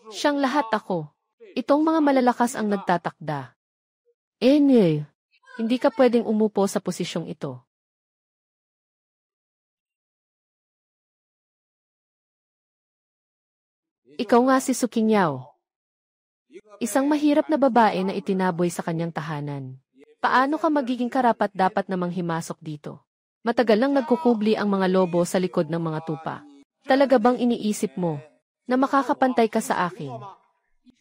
siyang lahat ako. Itong mga malalakas ang nagtatakda. Hindi ka pwedeng umupo sa posisyong ito. Ikaw nga si Suking Yao. Isang mahirap na babae na itinaboy sa kanyang tahanan. Paano ka magiging karapat-dapat na manghimasok dito? Matagal nang nagkukubli ang mga lobo sa likod ng mga tupa. Talaga bang iniisip mo na makakapantay ka sa akin?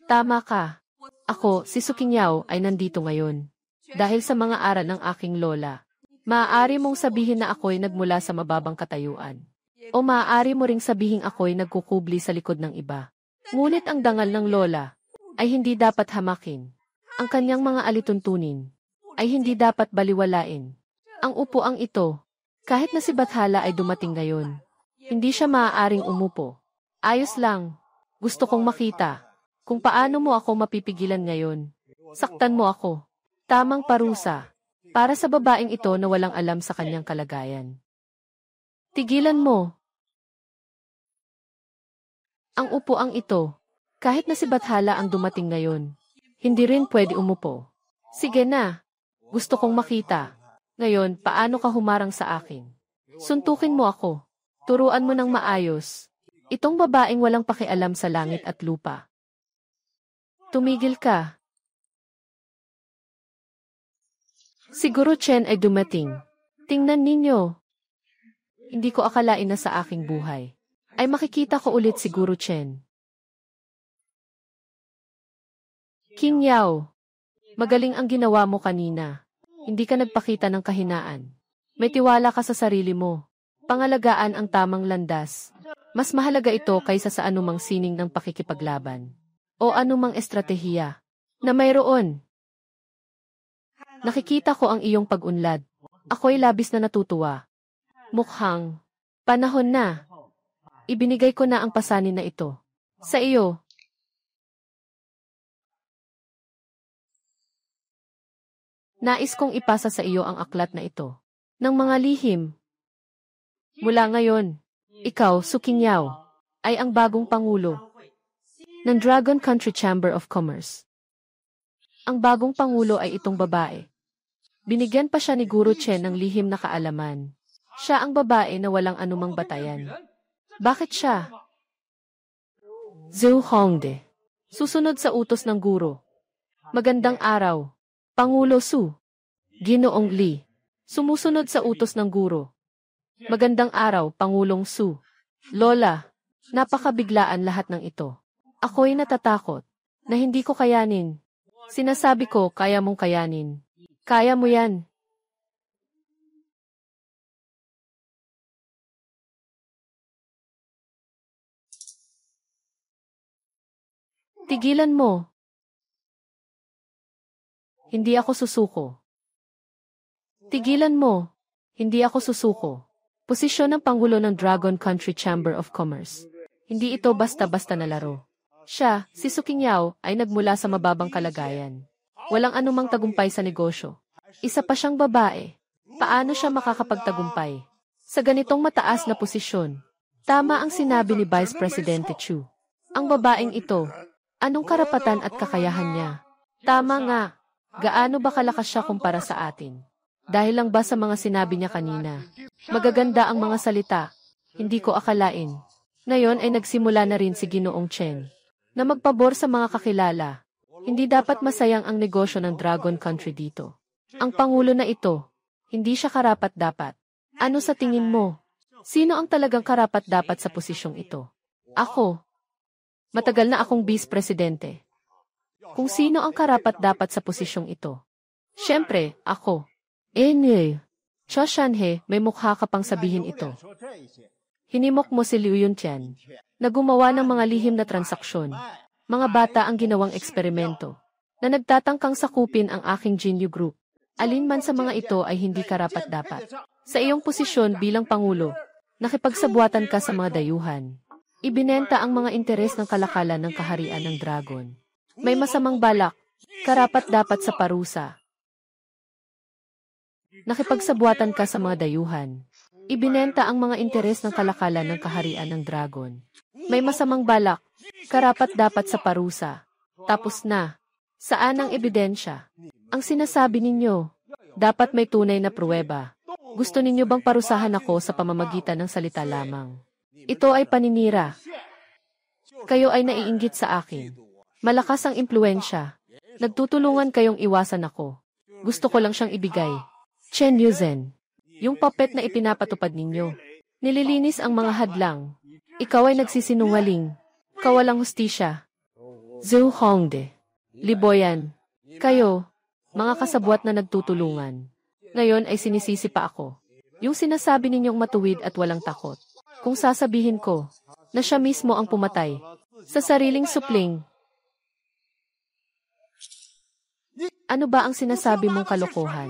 Tama ka. Ako, si Suking Yao, ay nandito ngayon. Dahil sa mga aral ng aking lola. Maaari mong sabihin na ako'y nagmula sa mababang katayuan. O maaari mo ring sabihin ako'y nagkukubli sa likod ng iba. Ngunit ang dangal ng lola ay hindi dapat hamakin. Ang kanyang mga alituntunin ay hindi dapat baliwalain. Ang upuang ito, kahit na si Bathala ay dumating ngayon, hindi siya maaaring umupo. Ayos lang. Gusto kong makita kung paano mo ako mapipigilan ngayon. Saktan mo ako. Tamang parusa para sa babaeng ito na walang alam sa kanyang kalagayan. Tigilan mo. Ang upuang ito, kahit na si Bathala ang dumating ngayon, hindi rin pwede umupo. Sige na. Gusto kong makita. Ngayon, paano ka humarang sa akin? Suntukin mo ako. Turuan mo ng maayos. Itong babaeng walang pakialam sa langit at lupa. Tumigil ka. Siguro Chen ay dumating. Tingnan ninyo. Hindi ko akalain na sa aking buhay ay makikita ko ulit si Guru Chen. King Yao. Magaling ang ginawa mo kanina. Hindi ka nagpakita ng kahinaan. May tiwala ka sa sarili mo. Pangalagaan ang tamang landas. Mas mahalaga ito kaysa sa anumang sining ng pakikipaglaban. O anumang estratehiya na mayroon. Nakikita ko ang iyong pag-unlad. Ako'y labis na natutuwa. Mukhang panahon na. Ibinigay ko na ang pasanin na ito sa iyo. Nais kong ipasa sa iyo ang aklat na ito ng mga lihim. Mula ngayon, ikaw, Su Qingyao, ay ang bagong pangulo ng Dragon Country Chamber of Commerce. Ang bagong pangulo ay itong babae. Binigyan pa siya ni Guru Chen ng lihim na kaalaman. Siya ang babae na walang anumang batayan. Bakit siya? Zhou Hongde. Susunod sa utos ng guro. Magandang araw, Pangulo Su. Ginoong Li. Sumusunod sa utos ng guro. Magandang araw, Pangulong Su. Lola, napakabiglaan lahat ng ito. Ako'y natatakot na hindi ko kayanin. Sinasabi ko, kaya mong kayanin. Kaya mo yan. Tigilan mo. Hindi ako susuko. Tigilan mo. Hindi ako susuko. Posisyon ng Pangulo ng Dragon Country Chamber of Commerce. Hindi ito basta-basta na laro. Siya, si Su Qingyao, ay nagmula sa mababang kalagayan. Walang anumang tagumpay sa negosyo. Isa pa siyang babae. Paano siya makakapagtagumpay sa ganitong mataas na posisyon? Tama ang sinabi ni Vice Presidente Chu. Ang babaeng ito, anong karapatan at kakayahan niya? Tama nga. Gaano ba kalakas siya kumpara sa atin? Dahil lang ba sa mga sinabi niya kanina? Magaganda ang mga salita. Hindi ko akalain. Ngayon ay nagsimula na rin si Ginoong Chen na magpabor sa mga kakilala. Hindi dapat masayang ang negosyo ng Dragon Country dito. Ang pangulo na ito, hindi siya karapat-dapat. Ano sa tingin mo? Sino ang talagang karapat-dapat sa posisyong ito? Ako. Matagal na akong vice presidente. Kung sino ang karapat-dapat sa posisyong ito? Siyempre, ako. Cho Shanhe, may mukha ka pang sabihin ito. Hinimok mo si Liu Yuntian na gumawa ng mga lihim na transaksyon. Mga bata ang ginawang eksperimento na nagtatangkang sakupin ang aking Jinyu Group. Alin man sa mga ito ay hindi karapat-dapat. Sa iyong posisyon bilang Pangulo, nakipagsabuatan ka sa mga dayuhan. Ibinenta ang mga interes ng kalakalan ng kaharian ng Dragon. May masamang balak, karapat-dapat sa parusa. Nakipagsabuatan ka sa mga dayuhan. Ibinenta ang mga interes ng kalakalan ng kaharian ng Dragon. May masamang balak, karapat-dapat sa parusa. Tapos na. Saan ang ebidensya? Ang sinasabi ninyo, dapat may tunay na pruweba. Gusto ninyo bang parusahan ako sa pamamagitan ng salita lamang? Ito ay paninira. Kayo ay naiinggit sa akin. Malakas ang impluensya. Nagtutulungan kayong iwasan ako. Gusto ko lang siyang ibigay. Chen Yuzhen. Yung puppet na ipinapatupad ninyo. Nililinis ang mga hadlang. Ikaw ay nagsisinungaling. Kawalang hustisya. Zhou Hongde. Liboyan. Kayo, mga kasabwat na nagtutulungan. Ngayon ay sinisisi pa ako. Yung sinasabi ninyong matuwid at walang takot. Kung sasabihin ko na siya mismo ang pumatay sa sariling supling. Ano ba ang sinasabi mong kalokohan?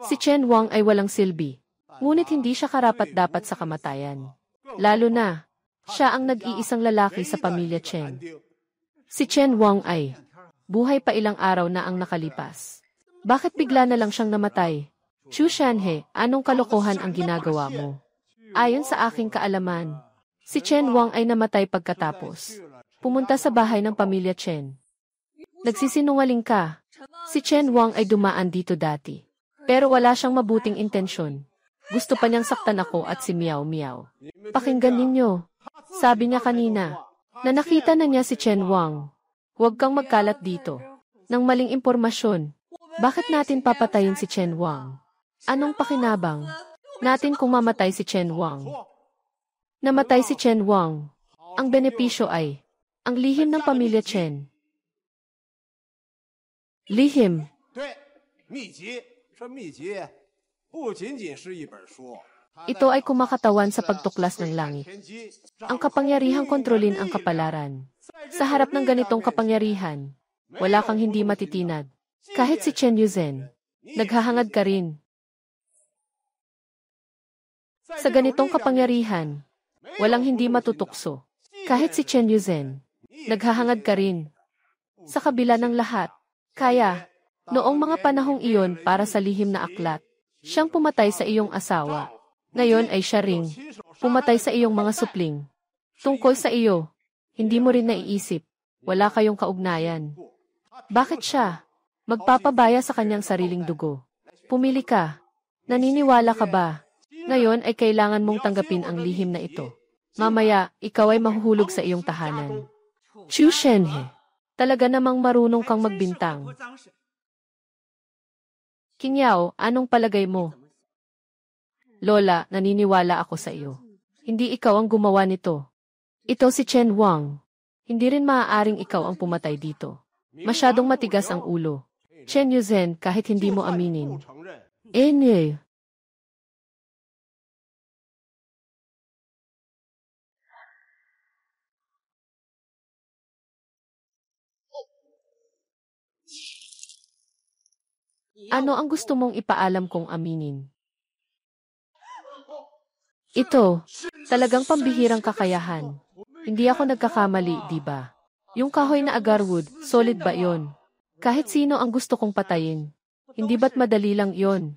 Si Chen Wang ay walang silbi, ngunit hindi siya karapat-dapat sa kamatayan. Lalo na, siya ang nag-iisang lalaki sa pamilya Chen. Si Chen Wang ay buhay pa ilang araw na ang nakalipas. Bakit bigla na lang siyang namatay? Chu Shanhe, anong kalokohan ang ginagawa mo? Ayon sa aking kaalaman, si Chen Wang ay namatay pagkatapos pumunta sa bahay ng pamilya Chen. Nagsisinungaling ka. Si Chen Wang ay dumaan dito dati. Pero wala siyang mabuting intensyon. Gusto pa niyang saktan ako at si Miao Miao. Pakinggan ninyo. Sabi niya kanina, na nakita na niya si Chen Wang. Huwag kang magkalat dito. Nang maling impormasyon. Bakit natin papatayin si Chen Wang? Anong pakinabang natin kung mamatay si Chen Wang? Namatay si Chen Wang. Ang benepisyo ay ang lihim ng pamilya Chen. Lihim. Ito ay kumakatawan sa pagtuklas ng langit. Ang kapangyarihang kontrolin ang kapalaran. Sa harap ng ganitong kapangyarihan, wala kang hindi matitinag. Kahit si Chen Yuzhen, naghahangad ka rin. Sa ganitong kapangyarihan, walang hindi matutukso. Kahit si Chen Yuzhen, naghahangad ka rin. Sa kabila ng lahat, kaya, noong mga panahong iyon para sa lihim na aklat, siyang pumatay sa iyong asawa. Ngayon ay siya ring pumatay sa iyong mga supling. Tungkol sa iyo, hindi mo rin naiisip, wala kayong kaugnayan. Bakit siya magpapabaya sa kanyang sariling dugo? Pumili ka. Naniniwala ka ba? Ngayon ay kailangan mong tanggapin ang lihim na ito. Mamaya, ikaw ay mahuhulog sa iyong tahanan. Chu Shenhe, talaga namang marunong kang magbintang. Qingyao, anong palagay mo? Lola, naniniwala ako sa iyo. Hindi ikaw ang gumawa nito. Ito si Chen Wang. Hindi rin maaaring ikaw ang pumatay dito. Masyadong matigas ang ulo. Chen Yuzhen, kahit hindi mo aminin. Nye. Ano ang gusto mong ipaalam kong aminin? Ito, talagang pambihirang kakayahan. Hindi ako nagkakamali, di ba? Yung kahoy na agarwood, solid ba yon? Kahit sino ang gusto kong patayin. Hindi ba't madali lang yon?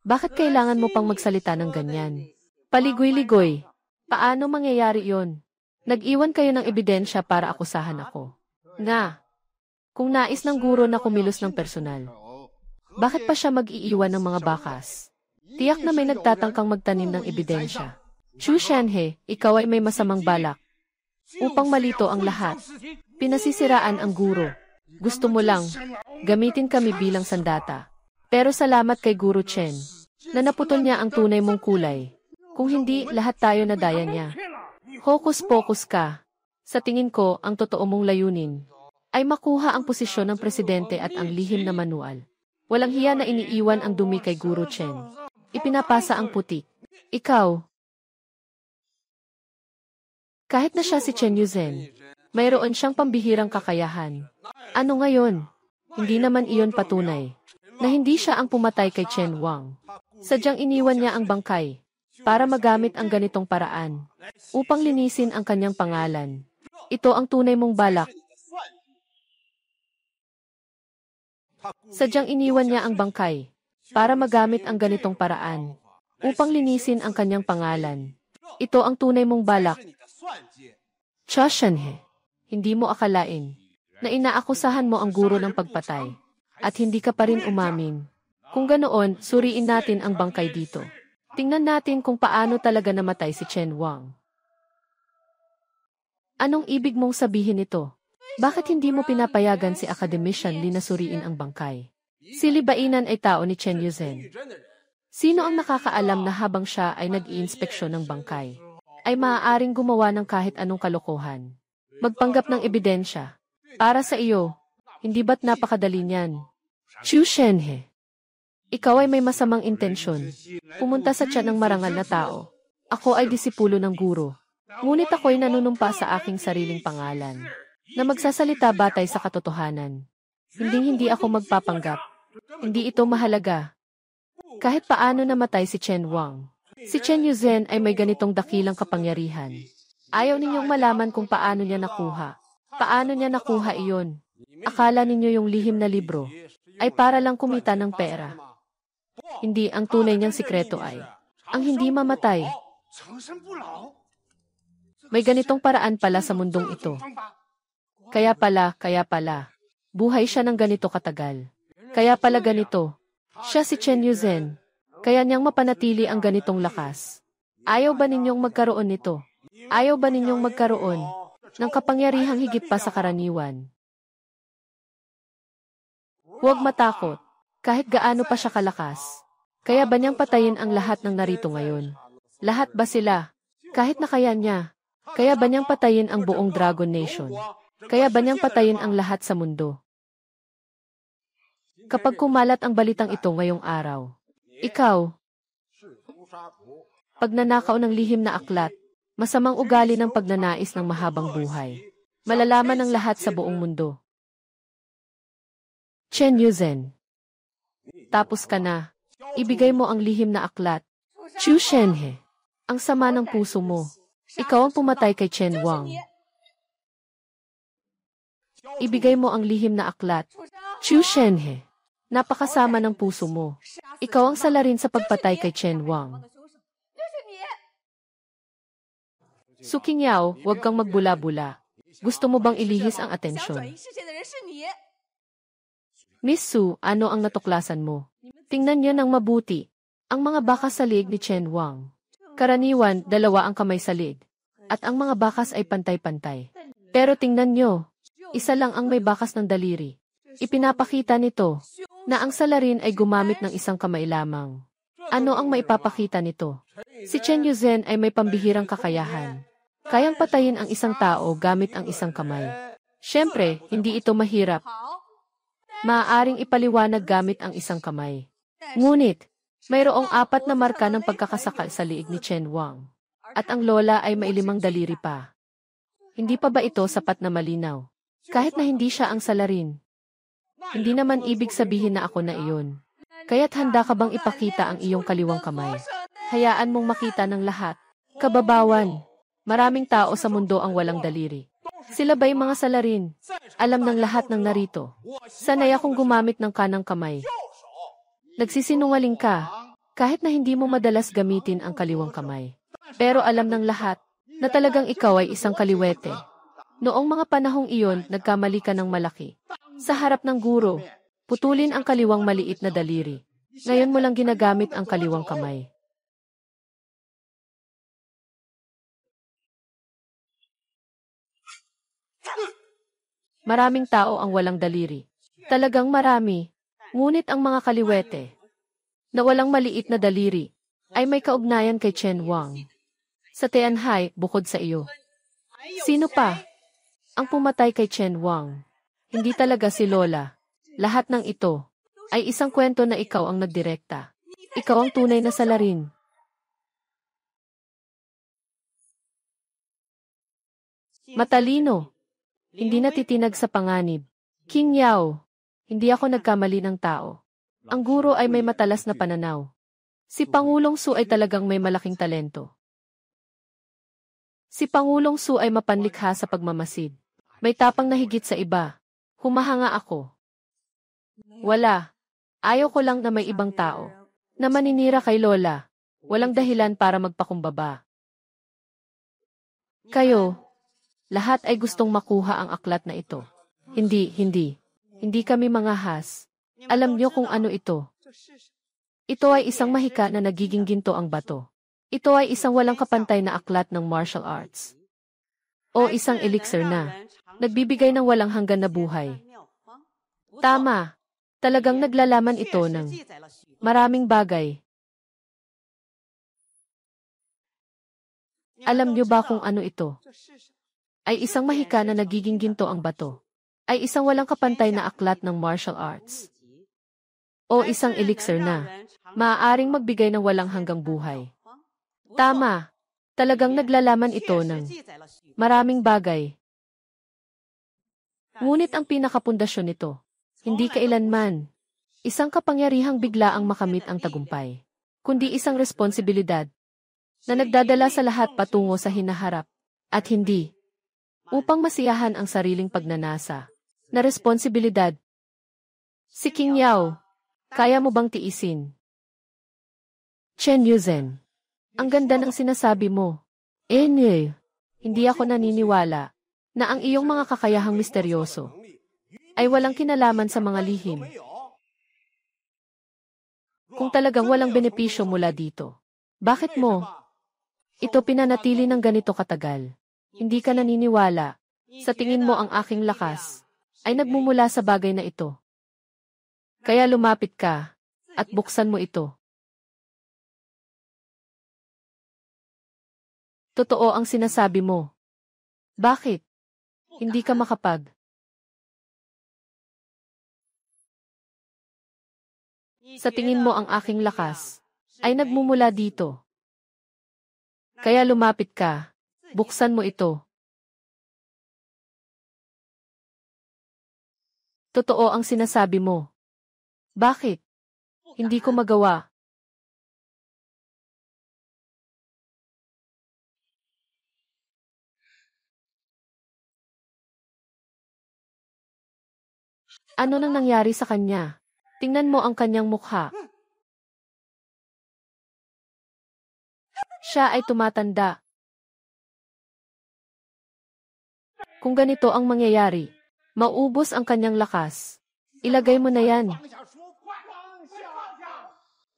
Bakit kailangan mo pang magsalita ng ganyan? Paligoy-ligoy. Paano mangyayari yon? Nag-iwan kayo ng ebidensya para akusahan ako. Nga, kung nais ng guro na kumilos ng personal, bakit pa siya mag-iiwan ng mga bakas? Tiyak na may nagtatangkang magtanim ng ebidensya. Chu Shenhe, ikaw ay may masamang balak. Upang malito ang lahat, pinasisiraan ang guro. Gusto mo lang, gamitin kami bilang sandata. Pero salamat kay Guru Chen, na naputol niya ang tunay mong kulay. Kung hindi, lahat tayo nadaya niya. Hokus-pokus ka. Sa tingin ko, ang totoo mong layunin ay makuha ang posisyon ng presidente at ang lihim na manual. Walang hiya na iniiwan ang dumi kay Guru Chen. Ipinapasa ang putik. Ikaw. Kahit na siya si Chen Yuzhen, mayroon siyang pambihirang kakayahan. Ano ngayon? Hindi naman iyon patunay na hindi siya ang pumatay kay Chen Wang. Sadyang iniwan niya ang bangkay para magamit ang ganitong paraan upang linisin ang kanyang pangalan. Ito ang tunay mong balak. Sadyang iniwan niya ang bangkay para magamit ang ganitong paraan upang linisin ang kanyang pangalan. Ito ang tunay mong balak. Cha Shenhe, hindi mo akalain na inaakusahan mo ang guro ng pagpatay at hindi ka pa rin umamin. Kung ganoon, suriin natin ang bangkay dito. Tingnan natin kung paano talaga namatay si Chen Wang. Anong ibig mong sabihin nito? Bakit hindi mo pinapayagan si academician Li na suriin ang bangkay? Si Libainan ay tao ni Chen Yuzhen. Sino ang nakakaalam na habang siya ay nag-iinspeksyon ng bangkay, ay maaaring gumawa ng kahit anong kalokohan? Magpanggap ng ebidensya. Para sa iyo, hindi ba't napakadali niyan? Chu Shenhe, ikaw ay may masamang intensyon. Pumunta sa tiyan ng marangal na tao. Ako ay disipulo ng guro. Ngunit ako'y nanunumpa sa aking sariling pangalan na magsasalita batay sa katotohanan. Hindi ako magpapanggap. Hindi ito mahalaga. Kahit paano namatay si Chen Wang, si Chen Yuzhen ay may ganitong dakilang kapangyarihan. Ayaw ninyong malaman kung paano niya nakuha. Paano niya nakuha iyon? Akala ninyo yung lihim na libro ay para lang kumita ng pera. Hindi, ang tunay niyang sikreto ay ang hindi mamatay. May ganitong paraan pala sa mundong ito. Kaya pala, buhay siya ng ganito katagal. Kaya pala ganito. Siya si Chen Yuzhen. Kaya niyang mapanatili ang ganitong lakas. Ayaw ba ninyong magkaroon nito? Ayaw ba ninyong magkaroon ng kapangyarihang higit pa sa karaniwan? Huwag matakot, kahit gaano pa siya kalakas. Kaya ba niyang patayin ang lahat ng narito ngayon? Lahat ba sila? Kahit na kaya niya. Kaya ba niyang patayin ang buong Dragon Nation? Kaya ba niyang patayin ang lahat sa mundo? Kapag kumalat ang balitang ito ngayong araw, ikaw, pagnanakaw ng lihim na aklat, masamang ugali ng pagnanais ng mahabang buhay, malalaman ng lahat sa buong mundo. Chen Yuzhen. Tapos ka na. Ibigay mo ang lihim na aklat. Chu Shenhe. Ang sama ng puso mo. Ikaw ang pumatay kay Chen Wang. Ibigay mo ang lihim na aklat. Chu Shenhe. Napakasama ng puso mo. Ikaw ang salarin sa pagpatay kay Chen Wang. Su Qingyao, huwag kang magbula-bula. Gusto mo bang ilihis ang atensyon? Miss Su, ano ang natuklasan mo? Tingnan niyo ng mabuti. Ang mga bakas sa liig ni Chen Wang. Karaniwan, 2 ang kamay sa liig. At ang mga bakas ay pantay-pantay. Pero tingnan niyo, isa lang ang may bakas ng daliri. Ipinapakita nito na ang salarin ay gumamit ng isang kamay lamang. Ano ang maipapakita nito? Si Chen Yuzhen ay may pambihirang kakayahan. Kayang patayin ang isang tao gamit ang isang kamay. Siyempre, hindi ito mahirap. Maaaring ipaliwanag gamit ang isang kamay. Ngunit, mayroong 4 na marka ng pagkakasakal sa liig ni Chen Wang. At ang lola ay may 5 daliri pa. Hindi pa ba ito sapat na malinaw? Kahit na hindi siya ang salarin. Hindi naman ibig sabihin na ako na iyon. Kaya't handa ka bang ipakita ang iyong kaliwang kamay? Hayaan mong makita ng lahat. Kababawan, maraming tao sa mundo ang walang daliri. Sila ba'y mga salarin? Alam ng lahat ng narito. Sanay akong gumamit ng kanang kamay. Nagsisinungaling ka, kahit na hindi mo madalas gamitin ang kaliwang kamay. Pero alam ng lahat, na talagang ikaw ay isang kaliwete. Noong mga panahong iyon, nagkamali ka ng malaki. Sa harap ng guro, putulin ang kaliwang maliit na daliri. Ngayon mo lang ginagamit ang kaliwang kamay. Maraming tao ang walang daliri. Talagang marami. Ngunit ang mga kaliwete, na walang maliit na daliri, ay may kaugnayan kay Chen Wang. Sa Tianhai, bukod sa iyo. Sino pa? Ang pumatay kay Chen Wang. Hindi talaga si Lola. Lahat ng ito ay isang kwento na ikaw ang nagdirekta. Ikaw ang tunay na salarin. Matalino. Hindi natitinag sa panganib. Qingyao. Hindi ako nagkamali ng tao. Ang guro ay may matalas na pananaw. Si Pangulong Su ay talagang may malaking talento. Si Pangulong Su ay mapanlikha sa pagmamasid. May tapang na higit sa iba. Humahanga ako. Wala. Ayaw ko lang na may ibang tao na maninira kay Lola. Walang dahilan para magpakumbaba. Kayo, lahat ay gustong makuha ang aklat na ito. Hindi. Hindi kami mga has. Alam niyo kung ano ito. Ito ay isang mahika na nagiging ginto ang bato. Ito ay isang walang kapantay na aklat ng martial arts. O isang elixir na nagbibigay ng walang hanggan na buhay. Tama. Talagang naglalaman ito ng maraming bagay. Alam niyo ba kung ano ito? Ay isang mahika na nagiging ginto ang bato. Ay isang walang kapantay na aklat ng martial arts. O isang elixir na maaaring magbigay ng walang hanggang buhay. Tama. Talagang naglalaman ito ng maraming bagay. Ngunit ang pinakapundasyon nito, hindi kailanman isang kapangyarihang bigla ang makamit ang tagumpay, kundi isang responsibilidad na nagdadala sa lahat patungo sa hinaharap, at hindi upang masiyahan ang sariling pagnanasa na responsibilidad. Si Qingyao, kaya mo bang tiisin? Chen Yuzhen, ang ganda ng sinasabi mo. Hindi ako naniniwala na ang iyong mga kakayahang misteryoso ay walang kinalaman sa mga lihim Kung talagang walang benepisyo mula dito, bakit mo ito pinanatili ng ganito katagal? Hindi ka naniniwala. Sa tingin mo ang aking lakas ay nagmumula sa bagay na ito. Kaya lumapit ka at buksan mo ito. Totoo ang sinasabi mo. Bakit? Hindi ka makapag. Sa tingin mo ang aking lakas ay nagmumula dito. Kaya lumapit ka. Buksan mo ito. Totoo ang sinasabi mo. Bakit? Hindi ko magawa. Ano nang nangyari sa kanya? Tingnan mo ang kanyang mukha. Siya ay tumatanda. Kung ganito ang mangyayari, maubos ang kanyang lakas. Ilagay mo na yan.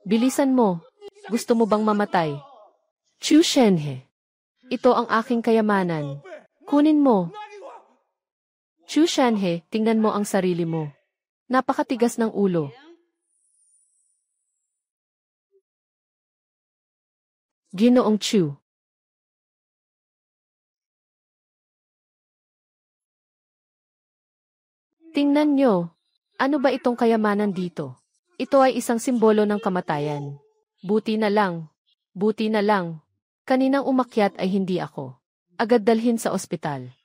Bilisan mo. Gusto mo bang mamatay? Chu Shenhe. Ito ang aking kayamanan. Kunin mo. Chu Shenhe, tingnan mo ang sarili mo. Napakatigas ng ulo. Ginoong Chu. Tingnan nyo. Ano ba itong kayamanan dito? Ito ay isang simbolo ng kamatayan. Buti na lang. Buti na lang. Kaninang umakyat ay hindi ako. Agad dalhin sa ospital.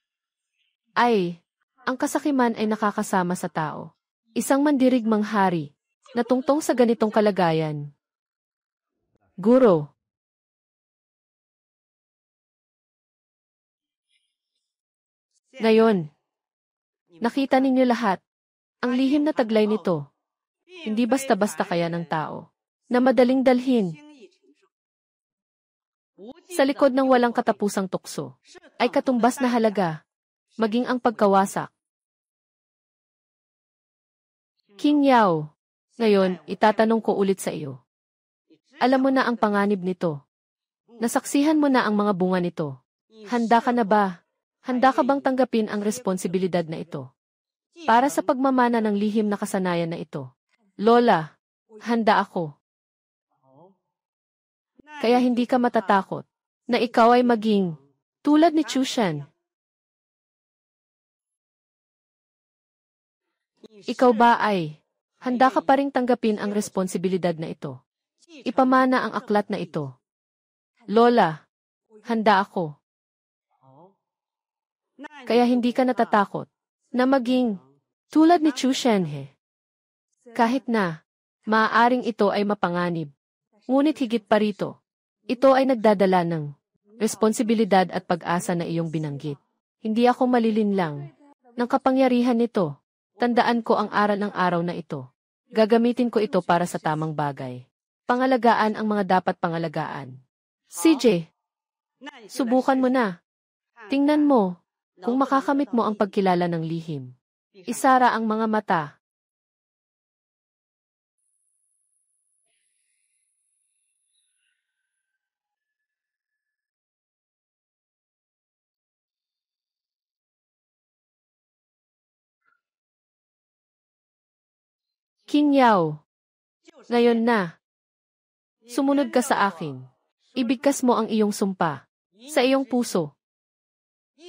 Ay, ang kasakiman ay nakakasama sa tao. Isang mandirigmang hari, na tungtong sa ganitong kalagayan. Guro. Ngayon, nakita ninyo lahat, ang lihim na taglay nito. Hindi basta-basta kaya ng tao, na madaling dalhin. Sa likod ng walang katapusang tukso, ay katumbas na halaga, maging ang pagkawasak. King Yao, ngayon, itatanong ko ulit sa iyo. Alam mo na ang panganib nito. Nasaksihan mo na ang mga bunga nito. Handa ka na ba? Handa ka bang tanggapin ang responsibilidad na ito? Para sa pagmamana ng lihim na kasanayan na ito. Lola, handa ako. Kaya hindi ka matatakot na ikaw ay maging tulad ni Chu Shen. Ikaw ba ay handa ka pa ring tanggapin ang responsibilidad na ito? Ipamana ang aklat na ito. Lola, handa ako. Kaya hindi ka natatakot na maging tulad ni Chu Shenhe. Kahit na maaaring ito ay mapanganib, ngunit higit pa rito, ito ay nagdadala ng responsibilidad at pag-asa na iyong binanggit. Hindi ako malilinlang ng kapangyarihan nito. Tandaan ko ang aral ng araw na ito. Gagamitin ko ito para sa tamang bagay. Pangalagaan ang mga dapat pangalagaan. CJ, subukan mo na. Tingnan mo kung makakamit mo ang pagkilala ng lihim. Isara ang mga mata. King Yao, ngayon na. Sumunod ka sa akin. Ibigkas mo ang iyong sumpa sa iyong puso.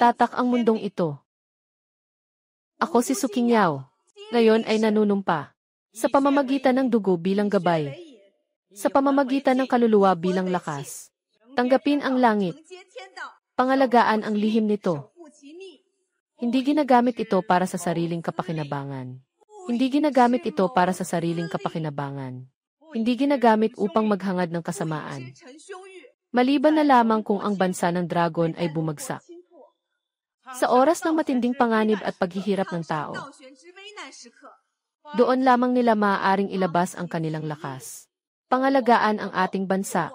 Tatak ang mundong ito. Ako si Su King Yao. Ngayon ay nanunumpa sa pamamagitan ng dugo bilang gabay. Sa pamamagitan ng kaluluwa bilang lakas. Tanggapin ang langit. Pangalagaan ang lihim nito. Hindi ginagamit ito para sa sariling kapakinabangan. Hindi ginagamit ito para sa sariling kapakinabangan. Hindi ginagamit upang maghangad ng kasamaan. Maliban na lamang kung ang bansa ng dragon ay bumagsak. Sa oras ng matinding panganib at paghihirap ng tao, doon lamang nila maaaring ilabas ang kanilang lakas. Pangalagaan ang ating bansa.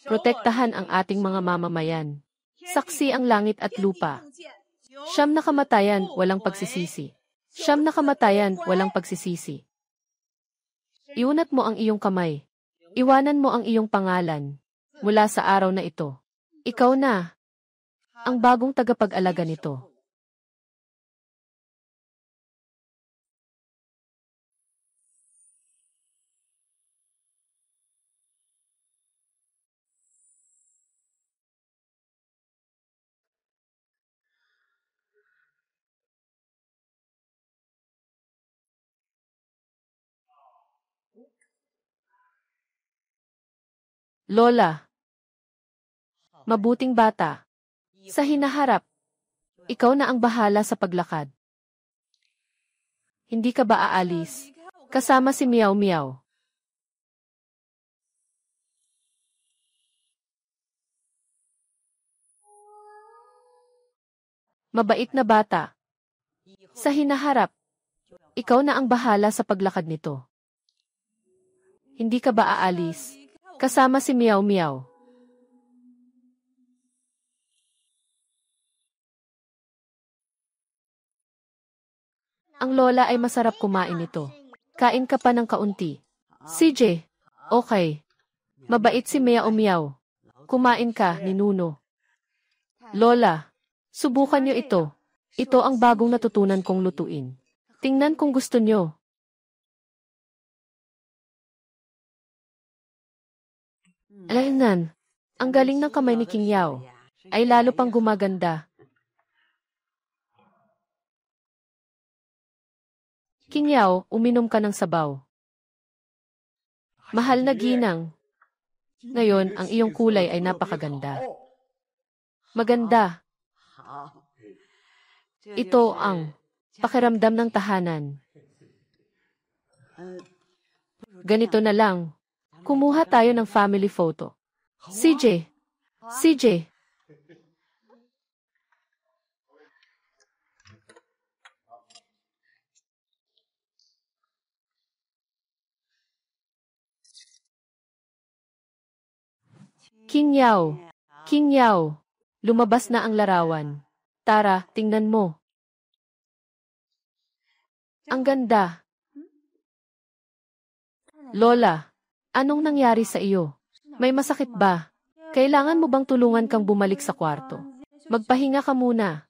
Protektahan ang ating mga mamamayan. Saksi ang langit at lupa. Siyam na kamatayan, walang pagsisisi. Siyam na kamatayan, walang pagsisisi. Iunat mo ang iyong kamay. Iwanan mo ang iyong pangalan. Mula sa araw na ito. Ikaw na ang bagong tagapag-alaga nito. Lola, mabuting bata. Sa hinaharap, ikaw na ang bahala sa paglakad. Hindi ka ba aalis? Kasama si Meow Meow. Mabait na bata. Sa hinaharap, ikaw na ang bahala sa paglakad nito. Hindi ka ba aalis? Kasama si Meow Meow. Ang lola ay masarap kumain nito. Kain ka pa ng kaunti. CJ, okay. Mabait si Meow Meow. Kumain ka, ninuno. Lola, subukan niyo ito. Ito ang bagong natutunan kong lutuin. Tingnan kung gusto niyo. Alaynan, ang galing ng kamay ni King Yao. Ay lalo pang gumaganda. King Yao, uminom ka ng sabaw. Mahal na ginang. Ngayon, ang iyong kulay ay napakaganda. Maganda. Ito ang pakiramdam ng tahanan. Ganito na lang. Kumuha tayo ng family photo. CJ. CJ. King Yao. King Yao. Lumabas na ang larawan. Tara, tingnan mo. Ang ganda. Lola, anong nangyari sa iyo? May masakit ba? Kailangan mo bang tulungan kang bumalik sa kwarto? Magpahinga ka muna.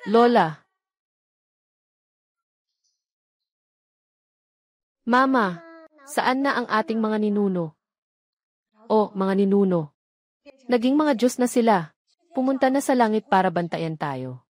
Lola. Mama, saan na ang ating mga ninuno? O, mga ninuno. Naging mga Diyos na sila. Pumunta na sa langit para bantayan tayo.